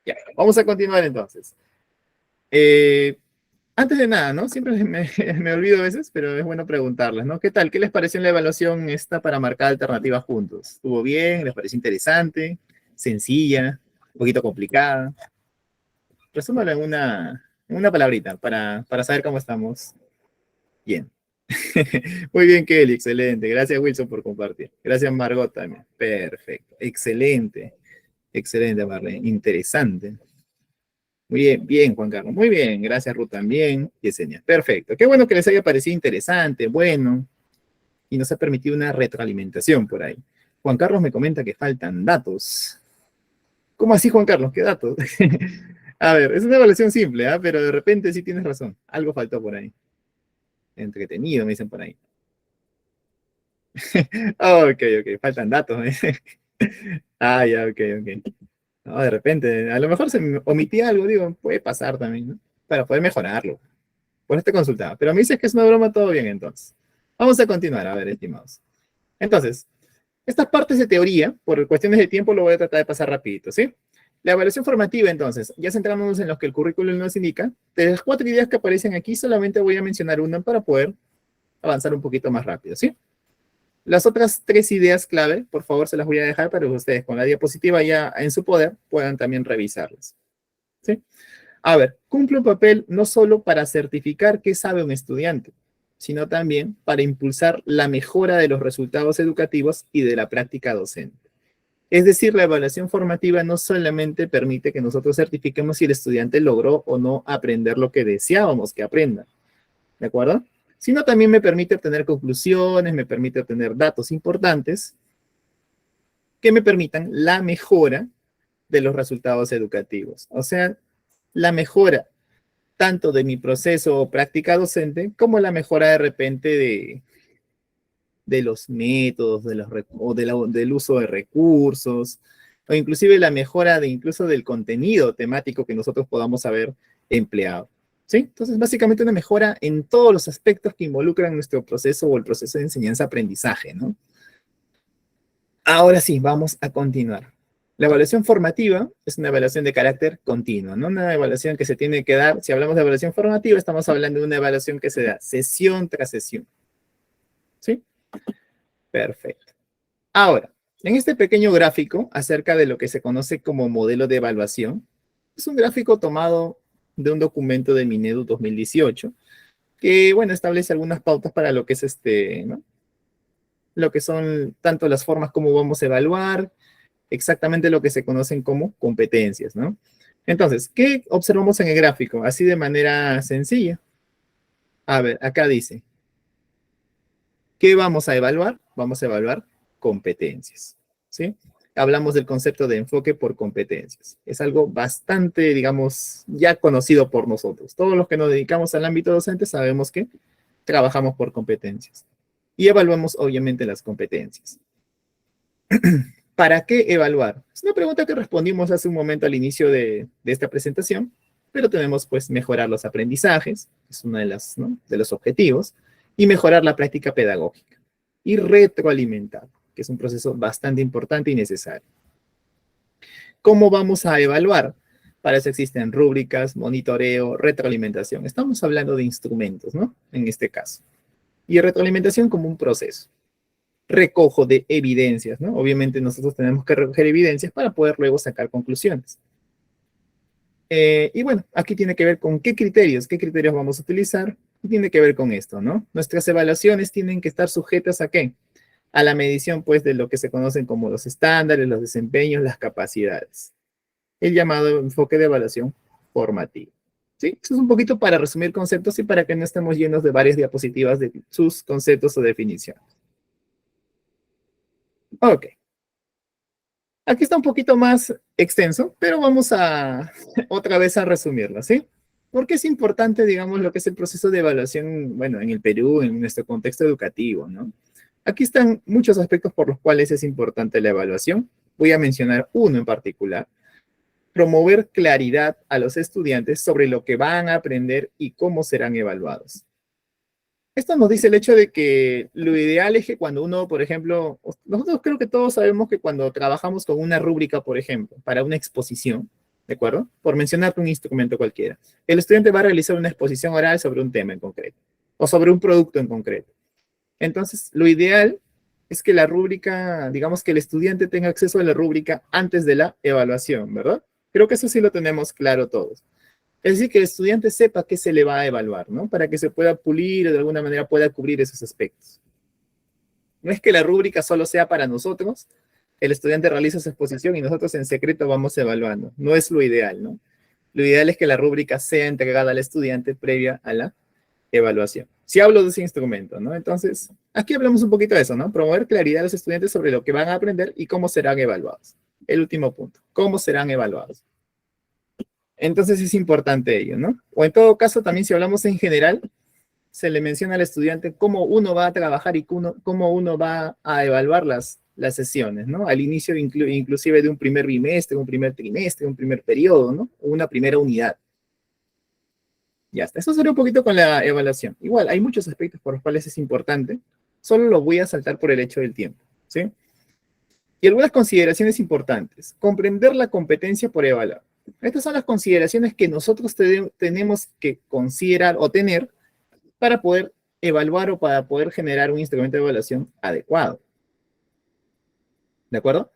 Ya, vamos a continuar entonces. Antes de nada, ¿no? Siempre me olvido a veces, pero es bueno preguntarles, ¿no? ¿Qué tal? ¿Qué les pareció en la evaluación esta para marcar alternativas juntos? ¿Estuvo bien? ¿Les pareció interesante? ¿Sencilla? ¿Un poquito complicada? Resúmalo en una palabrita para saber cómo estamos. Bien. Muy bien, Kelly, excelente. Gracias, Wilson, por compartir. Gracias, Margot, también. Perfecto. Excelente. Excelente, Marlene. Interesante. Muy bien, bien, Juan Carlos. Muy bien. Gracias, Ruth, también. Yesenia. Perfecto. Qué bueno que les haya parecido interesante, bueno, y nos ha permitido una retroalimentación por ahí. Juan Carlos me comenta que faltan datos. ¿Cómo así, Juan Carlos? ¿Qué datos? A ver, es una evaluación simple, ¿ah? Pero de repente sí tienes razón. Algo faltó por ahí. Entretenido, me dicen por ahí. Ok, faltan datos. Ah, ya, ok. No, de repente, a lo mejor se me omitía algo, digo, puede pasar también, ¿no? Para poder mejorarlo. Por eso te consultaba. Pero me dices que es una broma, todo bien entonces. Vamos a continuar, a ver, estimados. Entonces, Estas partes de teoría, por cuestiones de tiempo, lo voy a tratar de pasar rapidito, ¿sí? La evaluación formativa, entonces, ya centrándonos en lo que el currículum nos indica, de las 4 ideas que aparecen aquí, solamente voy a mencionar una para poder avanzar un poquito más rápido, ¿sí? Las otras 3 ideas clave, por favor, se las voy a dejar para que ustedes con la diapositiva ya en su poder puedan también revisarlas, ¿sí? A ver, cumple un papel no solo para certificar qué sabe un estudiante, sino también para impulsar la mejora de los resultados educativos y de la práctica docente. Es decir, la evaluación formativa no solamente permite que nosotros certifiquemos si el estudiante logró o no aprender lo que deseábamos que aprenda, ¿de acuerdo? Sino también me permite obtener conclusiones, me permite obtener datos importantes que me permitan la mejora de los resultados educativos. O sea, la mejora tanto de mi proceso o práctica docente como la mejora de repente de los métodos, del uso de recursos, o inclusive la mejora incluso del contenido temático que nosotros podamos haber empleado. ¿Sí? Entonces, básicamente una mejora en todos los aspectos que involucran nuestro proceso o el proceso de enseñanza-aprendizaje, ¿no? Ahora sí, vamos a continuar. La evaluación formativa es una evaluación de carácter continuo, no una evaluación que se tiene que dar. Si hablamos de evaluación formativa, estamos hablando de una evaluación que se da sesión tras sesión. ¿Sí? Perfecto. Ahora, en este pequeño gráfico acerca de lo que se conoce como modelo de evaluación, es un gráfico tomado de un documento de Minedu 2018, que, bueno, establece algunas pautas para lo que es ¿no? Lo que son tanto las formas como vamos a evaluar, exactamente lo que se conocen como competencias, ¿no? Entonces, ¿qué observamos en el gráfico? Así de manera sencilla. A ver, acá dice, ¿qué vamos a evaluar? Vamos a evaluar competencias, ¿sí? Hablamos del concepto de enfoque por competencias. Es algo bastante, digamos, ya conocido por nosotros. Todos los que nos dedicamos al ámbito docente sabemos que trabajamos por competencias. Y evaluamos, obviamente, las competencias. ¿Para qué evaluar? Es una pregunta que respondimos hace un momento al inicio de esta presentación, pero tenemos, pues, mejorar los aprendizajes, es uno de, ¿no? de los objetivos, y mejorar la práctica pedagógica. Y retroalimentar, que es un proceso bastante importante y necesario. ¿Cómo vamos a evaluar? Para eso existen rúbricas, monitoreo, retroalimentación. Estamos hablando de instrumentos, ¿no? En este caso. Y retroalimentación como un proceso. Recojo de evidencias, ¿no? Obviamente nosotros tenemos que recoger evidencias para poder luego sacar conclusiones. Y bueno, aquí tiene que ver con qué criterios vamos a utilizar, y tiene que ver con esto, ¿no? Nuestras evaluaciones tienen que estar sujetas ¿a qué? A la medición, pues, de lo que se conocen como los estándares, los desempeños, las capacidades. El llamado enfoque de evaluación formativa. ¿Sí? Eso es un poquito para resumir conceptos y para que no estemos llenos de varias diapositivas de sus conceptos o definiciones. Ok. Aquí está un poquito más extenso, pero vamos a otra vez a resumirlo, ¿sí? Porque es importante, digamos, lo que es el proceso de evaluación, bueno, en el Perú, en nuestro contexto educativo, ¿no? Aquí están muchos aspectos por los cuales es importante la evaluación. Voy a mencionar uno en particular. Promover claridad a los estudiantes sobre lo que van a aprender y cómo serán evaluados. Esto nos dice el hecho de que lo ideal es que cuando uno, por ejemplo, nosotros creo que todos sabemos que cuando trabajamos con una rúbrica, por ejemplo, para una exposición, ¿de acuerdo? Por mencionarte un instrumento cualquiera, el estudiante va a realizar una exposición oral sobre un tema en concreto o sobre un producto en concreto. Entonces, lo ideal es que la rúbrica, digamos que el estudiante tenga acceso a la rúbrica antes de la evaluación, ¿verdad? Creo que eso sí lo tenemos claro todos. Es decir, que el estudiante sepa qué se le va a evaluar, ¿no? Para que se pueda pulir o de alguna manera pueda cubrir esos aspectos. No es que la rúbrica solo sea para nosotros, el estudiante realiza su exposición y nosotros en secreto vamos evaluando. No es lo ideal, ¿no? Lo ideal es que la rúbrica sea entregada al estudiante previa a la evaluación. Si hablo de ese instrumento, ¿no? Entonces, aquí hablamos un poquito de eso, ¿no? Promover claridad a los estudiantes sobre lo que van a aprender y cómo serán evaluados. El último punto, ¿cómo serán evaluados? Entonces es importante ello, ¿no? O en todo caso, también si hablamos en general, se le menciona al estudiante cómo uno va a trabajar y cómo uno va a evaluar las sesiones, ¿no? Al inicio inclusive de un primer bimestre, un primer trimestre, un primer periodo, ¿no? O una primera unidad. Ya está. Eso sería un poquito con la evaluación. Igual, hay muchos aspectos por los cuales es importante. Solo lo voy a saltar por el hecho del tiempo, ¿sí? Y algunas consideraciones importantes. Comprender la competencia por evaluar. Estas son las consideraciones que nosotros tenemos que considerar o tener para poder evaluar o para poder generar un instrumento de evaluación adecuado. ¿De acuerdo?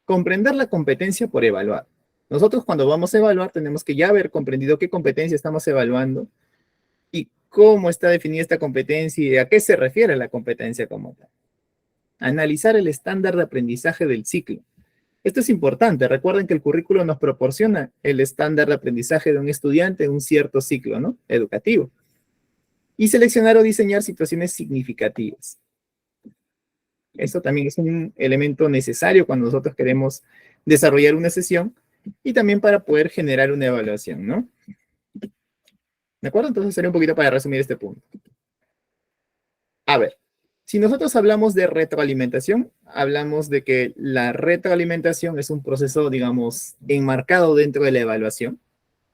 Comprender la competencia por evaluar. Nosotros cuando vamos a evaluar tenemos que ya haber comprendido qué competencia estamos evaluando y cómo está definida esta competencia y a qué se refiere la competencia como tal. Analizar el estándar de aprendizaje del ciclo. Esto es importante. Recuerden que el currículo nos proporciona el estándar de aprendizaje de un estudiante en un cierto ciclo, ¿no? Educativo. Y seleccionar o diseñar situaciones significativas. Esto también es un elemento necesario cuando nosotros queremos desarrollar una sesión y también para poder generar una evaluación, ¿no? ¿De acuerdo? Entonces sería un poquito para resumir este punto. A ver, si nosotros hablamos de retroalimentación, hablamos de que la retroalimentación es un proceso, digamos, enmarcado dentro de la evaluación.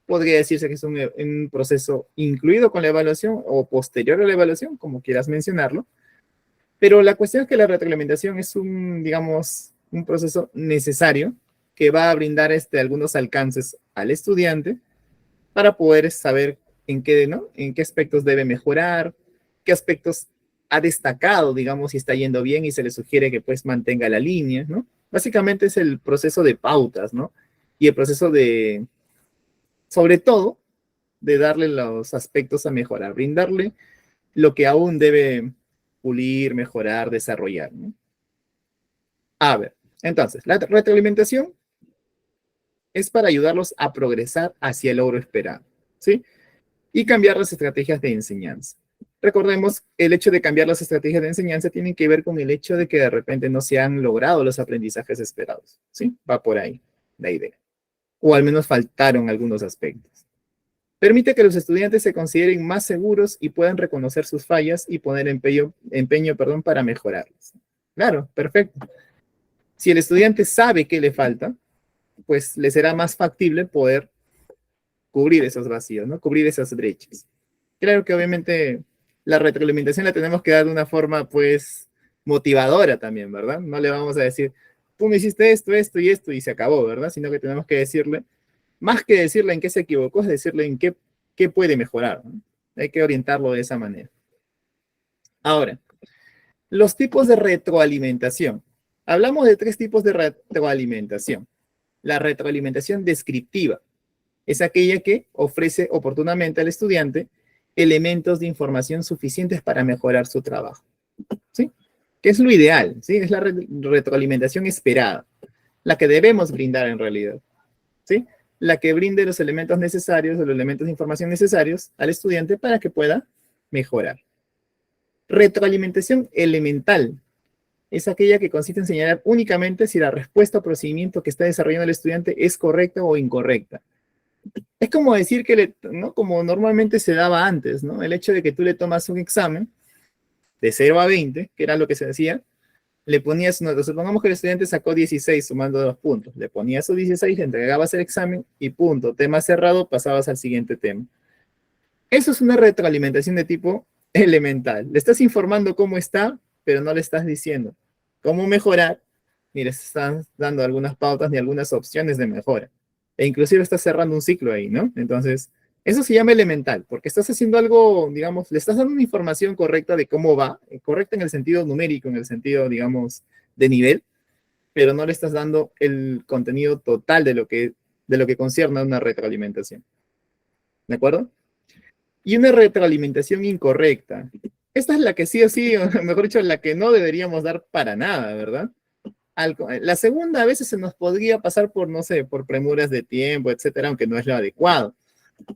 Podría decirse que es un proceso incluido con la evaluación o posterior a la evaluación, como quieras mencionarlo. Pero la cuestión es que la retroalimentación es digamos, un proceso necesario que va a brindar algunos alcances al estudiante para poder saber en qué aspectos debe mejorar, qué aspectos ha destacado, digamos, si está yendo bien y se le sugiere que pues mantenga la línea, ¿no? Básicamente es el proceso de pautas, ¿no? Y el proceso sobre todo, de darle los aspectos a mejorar, brindarle lo que aún debe pulir, mejorar, desarrollar, ¿no? A ver, entonces, la retroalimentación es para ayudarlos a progresar hacia el logro esperado, ¿sí? Y cambiar las estrategias de enseñanza. Recordemos, el hecho de cambiar las estrategias de enseñanza tiene que ver con el hecho de que de repente no se han logrado los aprendizajes esperados, ¿sí? Va por ahí la idea. O al menos faltaron algunos aspectos. Permite que los estudiantes se consideren más seguros y puedan reconocer sus fallas y poner empeño, para mejorarlas. Claro, perfecto. Si el estudiante sabe qué le falta, pues le será más factible poder cubrir esos vacíos, ¿no? Cubrir esas brechas. Claro que obviamente la retroalimentación la tenemos que dar de una forma, pues, motivadora también, ¿verdad? No le vamos a decir, tú me hiciste esto, esto y esto y se acabó, ¿verdad? Sino que tenemos que decirle, más que decirle en qué se equivocó, es decirle en qué puede mejorar, ¿no? Hay que orientarlo de esa manera. Ahora, los tipos de retroalimentación. Hablamos de 3 tipos de retroalimentación. La retroalimentación descriptiva es aquella que ofrece oportunamente al estudiante elementos de información suficientes para mejorar su trabajo, ¿sí? Que es lo ideal, ¿sí? Es la retroalimentación esperada, la que debemos brindar en realidad, ¿sí? La que brinde los elementos necesarios, los elementos de información necesarios al estudiante para que pueda mejorar. Retroalimentación elemental es aquella que consiste en señalar únicamente si la respuesta o procedimiento que está desarrollando el estudiante es correcta o incorrecta. Es como decir que, ¿no? Como normalmente se daba antes, ¿no? El hecho de que tú le tomas un examen de 0 a 20, que era lo que se decía, le ponías notas. Supongamos que el estudiante sacó 16 sumando 2 puntos. Le ponías su 16, le entregabas el examen y punto. Tema cerrado, pasabas al siguiente tema. Eso es una retroalimentación de tipo elemental. Le estás informando cómo está, pero no le estás diciendo cómo mejorar, ni le estás dando algunas pautas ni algunas opciones de mejora. E inclusive estás cerrando un ciclo ahí, ¿no? Entonces, eso se llama elemental, porque estás haciendo algo, digamos, le estás dando una información correcta de cómo va, correcta en el sentido numérico, en el sentido, digamos, de nivel, pero no le estás dando el contenido total de lo que concierne a una retroalimentación. ¿De acuerdo? Y una retroalimentación incorrecta. Esta es la que sí o sí, o mejor dicho, la que no deberíamos dar para nada, ¿verdad? La segunda a veces se nos podría pasar por, no sé, por premuras de tiempo, etcétera, aunque no es lo adecuado.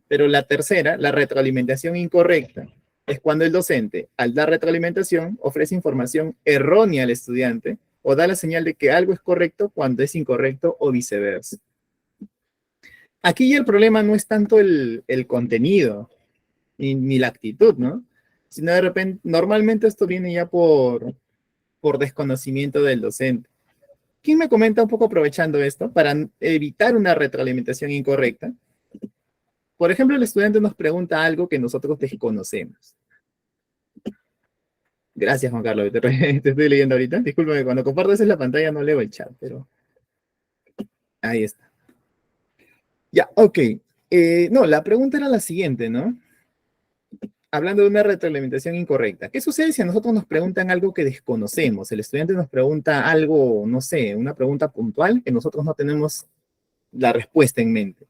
Pero la tercera, la retroalimentación incorrecta, es cuando el docente, al dar retroalimentación, ofrece información errónea al estudiante o da la señal de que algo es correcto cuando es incorrecto o viceversa. Aquí el problema no es tanto el contenido ni la actitud, ¿no? Sino de repente, normalmente esto viene ya por desconocimiento del docente. ¿Quién me comenta un poco aprovechando esto para evitar una retroalimentación incorrecta? Por ejemplo, el estudiante nos pregunta algo que nosotros desconocemos. Gracias, Juan Carlos. Te estoy leyendo ahorita. Discúlpame, cuando comparto en la pantalla no leo el chat, pero ahí está. Ya, ok. No, la pregunta era la siguiente, ¿no? Hablando de una retroalimentación incorrecta. ¿Qué sucede si a nosotros nos preguntan algo que desconocemos? El estudiante nos pregunta algo, no sé, una pregunta puntual que nosotros no tenemos la respuesta en mente.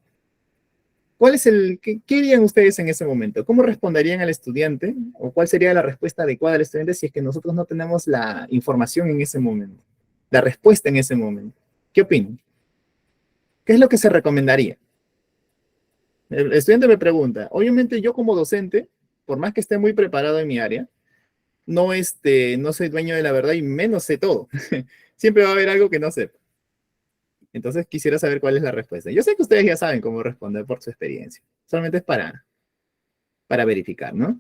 ¿Qué harían ustedes en ese momento? ¿Cómo responderían al estudiante? ¿O cuál sería la respuesta adecuada al estudiante si es que nosotros no tenemos la información en ese momento? La respuesta en ese momento. ¿Qué opinan? ¿Qué es lo que se recomendaría? El estudiante me pregunta, obviamente yo como docente, por más que esté muy preparado en mi área, no soy dueño de la verdad y menos sé todo. Siempre va a haber algo que no sepa. Entonces quisiera saber cuál es la respuesta. Yo sé que ustedes ya saben cómo responder por su experiencia. Solamente es para verificar, ¿no?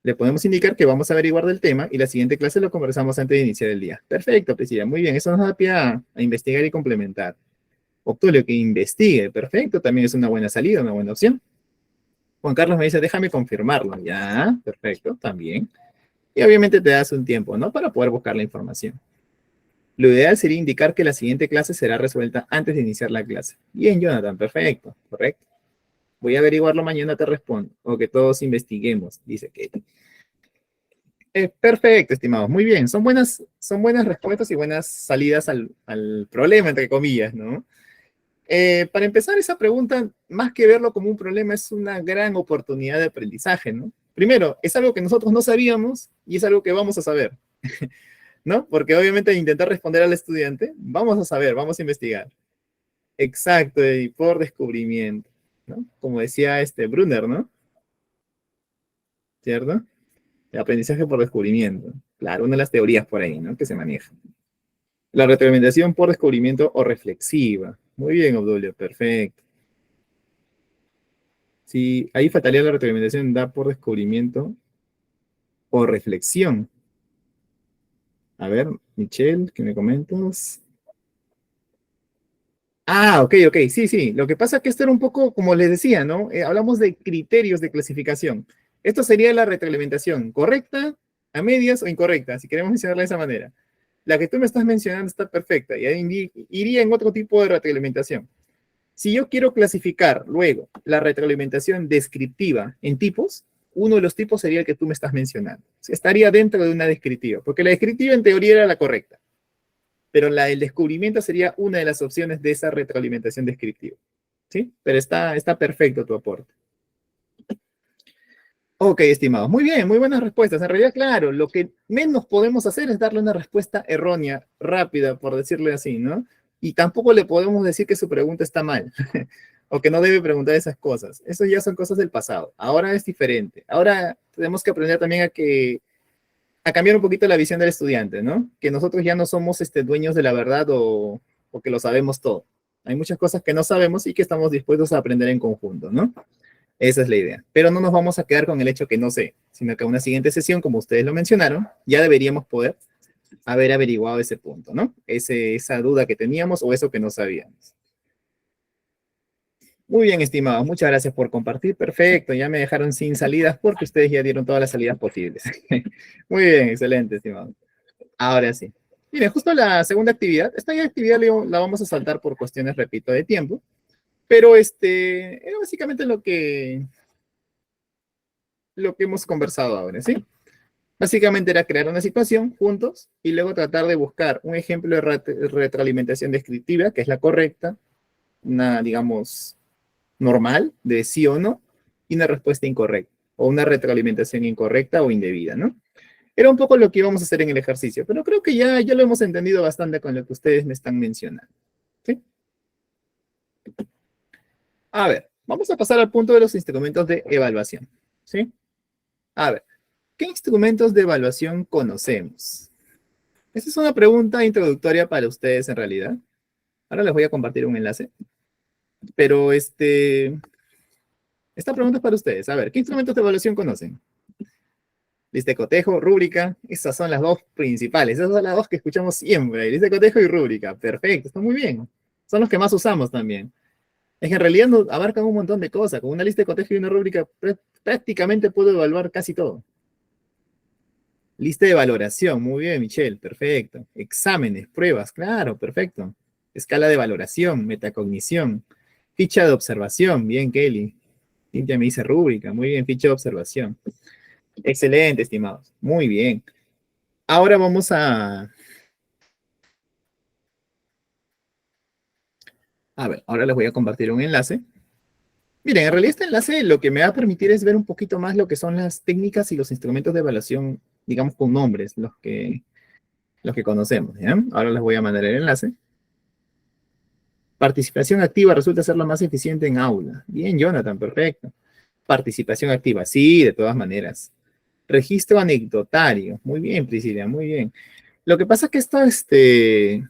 Le podemos indicar que vamos a averiguar del tema y la siguiente clase lo conversamos antes de iniciar el día. Perfecto, Priscila. Muy bien. Eso nos da pie a investigar y complementar. Octulio, que investigue. Perfecto. También es una buena salida, una buena opción. Juan Carlos me dice, déjame confirmarlo. Ya, perfecto, también. Y obviamente te das un tiempo, ¿no? Para poder buscar la información. Lo ideal sería indicar que la siguiente clase será resuelta antes de iniciar la clase. Bien, Jonathan, perfecto, correcto. Voy a averiguarlo mañana, te respondo. O que todos investiguemos, dice Katie. Perfecto, estimados. Muy bien. Son buenas respuestas y buenas salidas al problema, entre comillas, ¿no? Para empezar, esa pregunta, más que verlo como un problema, es una gran oportunidad de aprendizaje, ¿no? Primero, es algo que nosotros no sabíamos y es algo que vamos a saber, ¿no? Porque obviamente al intentar responder al estudiante, vamos a saber, vamos a investigar. Exacto, y por descubrimiento, ¿no? Como decía Brunner, ¿no? ¿Cierto? El aprendizaje por descubrimiento. Claro, una de las teorías por ahí, ¿no? Que se maneja. La retroalimentación por descubrimiento o reflexiva. Muy bien, Obdulio, perfecto. Sí, ahí faltaría la retroalimentación da por descubrimiento o reflexión. A ver, Michelle, ¿qué me comentas? Ah, ok, ok, sí, sí. Lo que pasa es que esto era un poco, como les decía, ¿no? Hablamos de criterios de clasificación. Esto sería la retroalimentación, ¿correcta, a medias o incorrecta? Si queremos mencionarla de esa manera. La que tú me estás mencionando está perfecta y ahí iría en otro tipo de retroalimentación. Si yo quiero clasificar luego la retroalimentación descriptiva en tipos, uno de los tipos sería el que tú me estás mencionando. Estaría dentro de una descriptiva, porque la descriptiva en teoría era la correcta, pero la del descubrimiento sería una de las opciones de esa retroalimentación descriptiva. ¿Sí? Pero está perfecto tu aporte. Ok, estimados. Muy bien, muy buenas respuestas. En realidad, claro, lo que menos podemos hacer es darle una respuesta errónea, rápida, por decirle así, ¿no? Y tampoco le podemos decir que su pregunta está mal o que no debe preguntar esas cosas. Eso ya son cosas del pasado. Ahora es diferente. Ahora tenemos que aprender también a cambiar un poquito la visión del estudiante, ¿no? Que nosotros ya no somos dueños de la verdad o que lo sabemos todo. Hay muchas cosas que no sabemos y que estamos dispuestos a aprender en conjunto, ¿no? Esa es la idea. Pero no nos vamos a quedar con el hecho que no sé, sino que a una siguiente sesión, como ustedes lo mencionaron, ya deberíamos poder haber averiguado ese punto, ¿no? Esa duda que teníamos o eso que no sabíamos. Muy bien, estimados. Muchas gracias por compartir. Perfecto. Ya me dejaron sin salidas porque ustedes ya dieron todas las salidas posibles. Muy bien, excelente, estimados. Ahora sí. Miren, justo la segunda actividad. Esta actividad la vamos a saltar por cuestiones, repito, de tiempo. Pero era básicamente lo que hemos conversado ahora, ¿sí? Básicamente era crear una situación juntos y luego tratar de buscar un ejemplo de retroalimentación descriptiva, que es la correcta, una, digamos, normal, de sí o no, y una respuesta incorrecta, o una retroalimentación incorrecta o indebida, ¿no? Era un poco lo que íbamos a hacer en el ejercicio, pero creo que ya lo hemos entendido bastante con lo que ustedes me están mencionando, ¿sí? A ver, vamos a pasar al punto de los instrumentos de evaluación, ¿sí? A ver, ¿qué instrumentos de evaluación conocemos? Esa es una pregunta introductoria para ustedes en realidad. Ahora les voy a compartir un enlace. Pero esta pregunta es para ustedes. A ver, ¿qué instrumentos de evaluación conocen? Lista de cotejo, rúbrica. Esas son las dos principales. Esas son las dos que escuchamos siempre. Lista de cotejo y rúbrica. Perfecto, está muy bien. Son los que más usamos también. Es que en realidad nos abarcan un montón de cosas. Con una lista de cotejo y una rúbrica prácticamente puedo evaluar casi todo. Lista de valoración, muy bien, Michelle, perfecto. Exámenes, pruebas, claro, perfecto. Escala de valoración, metacognición. Ficha de observación, bien, Kelly. Cintia me dice rúbrica, muy bien, ficha de observación. Excelente, estimados, muy bien. Ahora vamos a ver, ahora les voy a compartir un enlace. Miren, en realidad este enlace lo que me va a permitir es ver un poquito más lo que son las técnicas y los instrumentos de evaluación, digamos con nombres, los que conocemos, ¿ya? Ahora les voy a mandar el enlace. Participación activa resulta ser la más eficiente en aula. Bien, Jonathan, perfecto. Participación activa, sí, de todas maneras. Registro anecdotario. Muy bien, Priscila, muy bien. Lo que pasa es que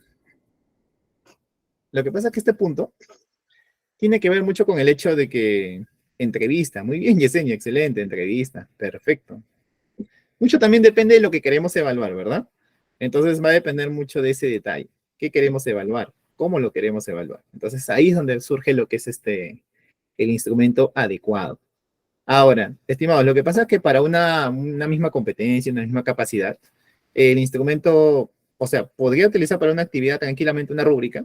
lo que pasa es que este punto tiene que ver mucho con el hecho de que entrevista. Muy bien, Yesenia, excelente, entrevista. Perfecto. Mucho también depende de lo que queremos evaluar, ¿verdad? Entonces va a depender mucho de ese detalle. ¿Qué queremos evaluar? ¿Cómo lo queremos evaluar? Entonces ahí es donde surge lo que es el instrumento adecuado. Ahora, estimados, lo que pasa es que para una misma competencia, una misma capacidad, el instrumento, o sea, podría utilizar para una actividad tranquilamente una rúbrica,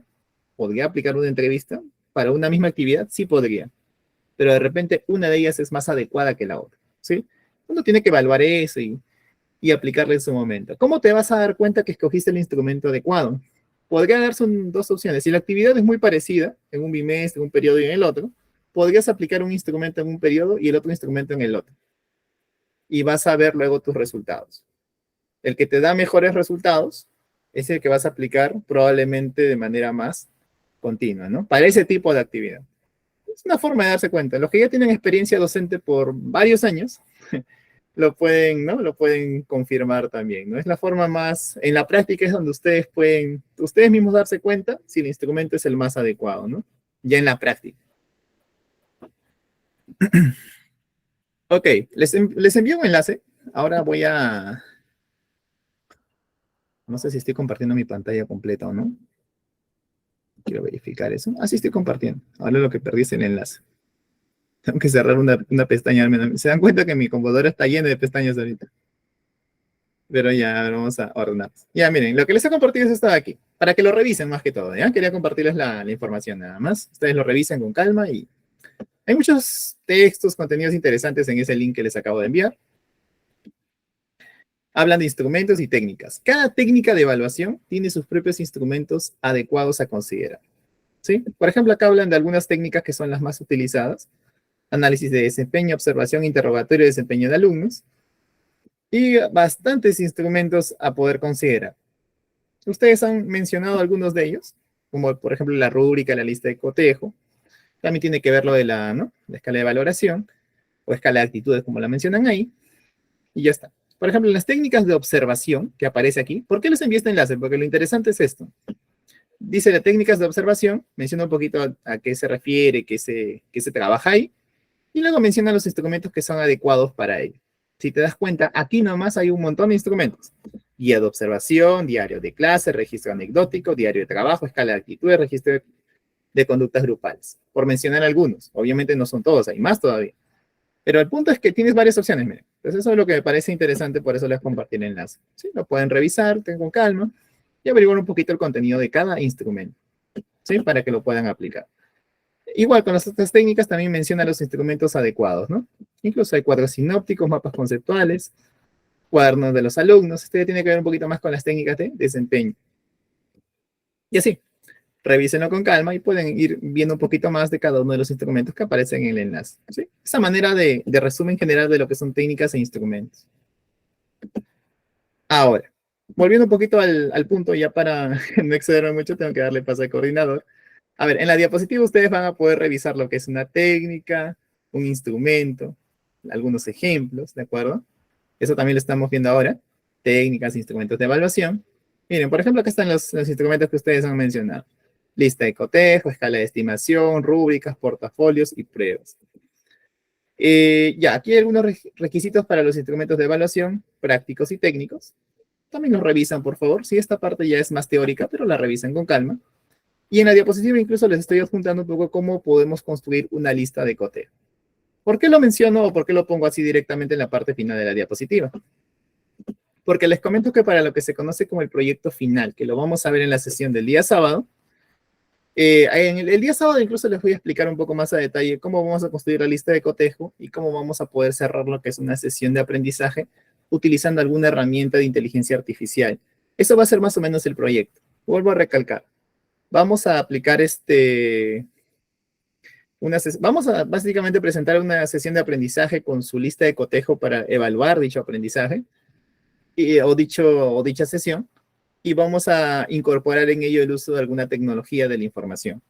podría aplicar una entrevista, para una misma actividad sí podría, pero de repente una de ellas es más adecuada que la otra, ¿sí? Uno tiene que evaluar eso y aplicarle en su momento. ¿Cómo te vas a dar cuenta que escogiste el instrumento adecuado? Podría darse dos opciones. Si la actividad es muy parecida en un bimestre, en un periodo y en el otro, podrías aplicar un instrumento en un periodo y el otro instrumento en el otro. Y vas a ver luego tus resultados. El que te da mejores resultados es el que vas a aplicar probablemente de manera más continua, ¿no? Para ese tipo de actividad. Es una forma de darse cuenta. Los que ya tienen experiencia docente por varios años, lo pueden, ¿no? Lo pueden confirmar también, ¿no? Es la forma más, en la práctica es donde ustedes pueden, ustedes mismos darse cuenta si el instrumento es el más adecuado, ¿no? Ya en la práctica. Ok, les envío un enlace. Ahora voy a, no sé si estoy compartiendo mi pantalla completa o no. Quiero verificar eso. Ah, sí estoy compartiendo. Ahora lo que perdí es el enlace. Tengo que cerrar una pestaña al menos. Se dan cuenta que mi computadora está llena de pestañas ahorita. Pero ya vamos a ordenar. Ya, miren, lo que les he compartido es esto de aquí, para que lo revisen más que todo, ¿ya? Quería compartirles la información nada más. Ustedes lo revisen con calma y hay muchos textos, contenidos interesantes en ese link que les acabo de enviar. Hablan de instrumentos y técnicas. Cada técnica de evaluación tiene sus propios instrumentos adecuados a considerar, ¿sí? Por ejemplo, acá hablan de algunas técnicas que son las más utilizadas. Análisis de desempeño, observación, interrogatorio de desempeño de alumnos. Y bastantes instrumentos a poder considerar. Ustedes han mencionado algunos de ellos, como por ejemplo la rúbrica, la lista de cotejo. También tiene que ver lo de ¿no? La escala de valoración o escala de actitudes, como la mencionan ahí. Y ya está. Por ejemplo, las técnicas de observación que aparece aquí. ¿Por qué les envié este enlace? Porque lo interesante es esto. Dice las técnicas de observación, menciona un poquito a qué se refiere, qué se trabaja ahí. Y luego menciona los instrumentos que son adecuados para ello. Si te das cuenta, aquí nomás hay un montón de instrumentos. Guía de observación, diario de clase, registro anecdótico, diario de trabajo, escala de actitudes, registro de conductas grupales. Por mencionar algunos. Obviamente no son todos, hay más todavía. Pero el punto es que tienes varias opciones, miren. Entonces eso es lo que me parece interesante, por eso les compartí el enlace. ¿Sí? Lo pueden revisar, ten con calma y averiguar un poquito el contenido de cada instrumento. ¿Sí? Para que lo puedan aplicar. Igual con las otras técnicas también menciona los instrumentos adecuados, ¿no? Incluso hay cuadros sinópticos, mapas conceptuales, cuadernos de los alumnos. Este tiene que ver un poquito más con las técnicas de desempeño. Y así, revísenlo con calma y pueden ir viendo un poquito más de cada uno de los instrumentos que aparecen en el enlace. ¿Sí? Esa manera de resumen general de lo que son técnicas e instrumentos. Ahora, volviendo un poquito al punto, ya para no excederme mucho, tengo que darle paso al coordinador. A ver, en la diapositiva ustedes van a poder revisar lo que es una técnica, un instrumento, algunos ejemplos, ¿de acuerdo? Eso también lo estamos viendo ahora. Técnicas, instrumentos de evaluación. Miren, por ejemplo, acá están los instrumentos que ustedes han mencionado. Lista de cotejo, escala de estimación, rúbricas, portafolios y pruebas. Ya, aquí hay algunos requisitos para los instrumentos de evaluación, prácticos y técnicos. También los revisan, por favor. Sí, esta parte ya es más teórica, pero la revisan con calma. Y en la diapositiva incluso les estoy adjuntando un poco cómo podemos construir una lista de cotejo. ¿Por qué lo menciono o por qué lo pongo así directamente en la parte final de la diapositiva? Porque les comento que para lo que se conoce como el proyecto final, que lo vamos a ver en la sesión del día sábado, en el día sábado incluso les voy a explicar un poco más a detalle cómo vamos a construir la lista de cotejo y cómo vamos a poder cerrar lo que es una sesión de aprendizaje utilizando alguna herramienta de inteligencia artificial. Eso va a ser más o menos el proyecto. Vuelvo a recalcar. Vamos a aplicar vamos a básicamente presentar una sesión de aprendizaje con su lista de cotejo para evaluar dicho aprendizaje o dicha sesión, y vamos a incorporar en ello el uso de alguna tecnología de la información.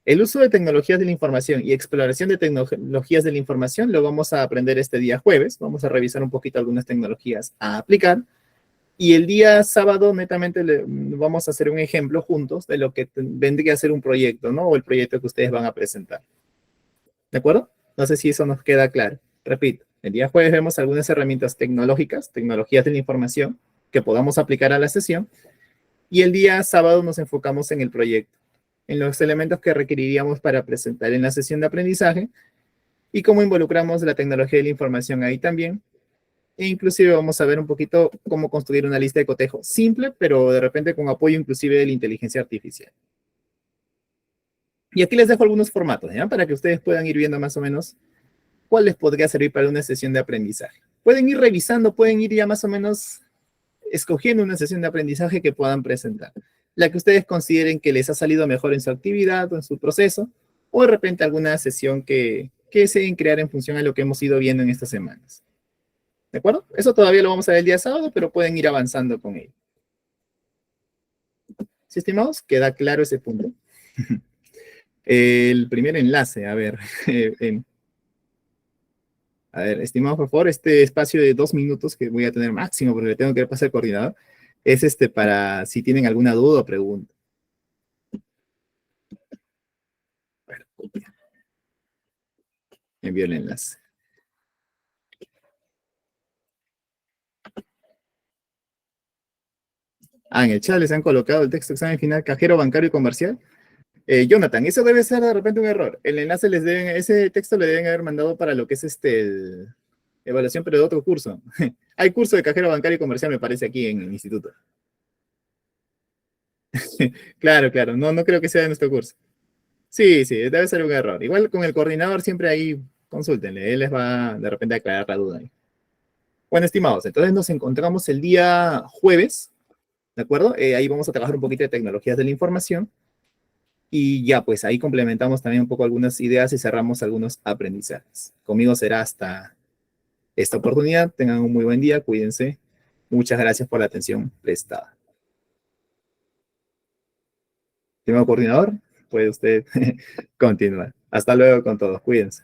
El uso de tecnologías de la información y exploración de tecnologías de la información lo vamos a aprender este día jueves. Vamos a revisar un poquito algunas tecnologías a aplicar. Y el día sábado, netamente, vamos a hacer un ejemplo juntos de lo que vendría a ser un proyecto, ¿no? O el proyecto que ustedes van a presentar. ¿De acuerdo? No sé si eso nos queda claro. Repito, el día jueves vemos algunas herramientas tecnológicas, tecnologías de la información, que podamos aplicar a la sesión. Y el día sábado nos enfocamos en el proyecto, en los elementos que requeriríamos para presentar en la sesión de aprendizaje y cómo involucramos la tecnología de la información ahí también. E inclusive vamos a ver un poquito cómo construir una lista de cotejo simple, pero de repente con apoyo inclusive de la inteligencia artificial. Y aquí les dejo algunos formatos, ¿ya? Para que ustedes puedan ir viendo más o menos cuál les podría servir para una sesión de aprendizaje. Pueden ir revisando, pueden ir ya más o menos escogiendo una sesión de aprendizaje que puedan presentar. La que ustedes consideren que les ha salido mejor en su actividad o en su proceso, o de repente alguna sesión que deseen crear en función a lo que hemos ido viendo en estas semanas. ¿De acuerdo? Eso todavía lo vamos a ver el día sábado, pero pueden ir avanzando con ello. ¿Sí, estimados? ¿Queda claro ese punto? El primer enlace, a ver. A ver, estimados, por favor, este espacio de 2 minutos que voy a tener máximo porque le tengo que pasar al coordinador, es para si tienen alguna duda o pregunta. Bueno, envío el enlace. En el chat les han colocado el texto examen final cajero bancario y comercial. Jonathan, eso debe ser de repente un error. El enlace ese texto le deben haber mandado para lo que es evaluación, pero de otro curso. Hay curso de cajero bancario y comercial, me parece, aquí en el instituto. Claro, claro, no creo que sea de nuestro curso. Sí, sí, debe ser un error. Igual con el coordinador siempre ahí consúltenle, él les va de repente a aclarar la duda ahí. Bueno, estimados, entonces nos encontramos el día jueves, ¿de acuerdo? Ahí vamos a trabajar un poquito de tecnologías de la información. Y ya, pues ahí complementamos también un poco algunas ideas y cerramos algunos aprendizajes. Conmigo será hasta esta oportunidad. Tengan un muy buen día, cuídense. Muchas gracias por la atención prestada. Estimado coordinador, puede usted continuar. Hasta luego con todos, cuídense.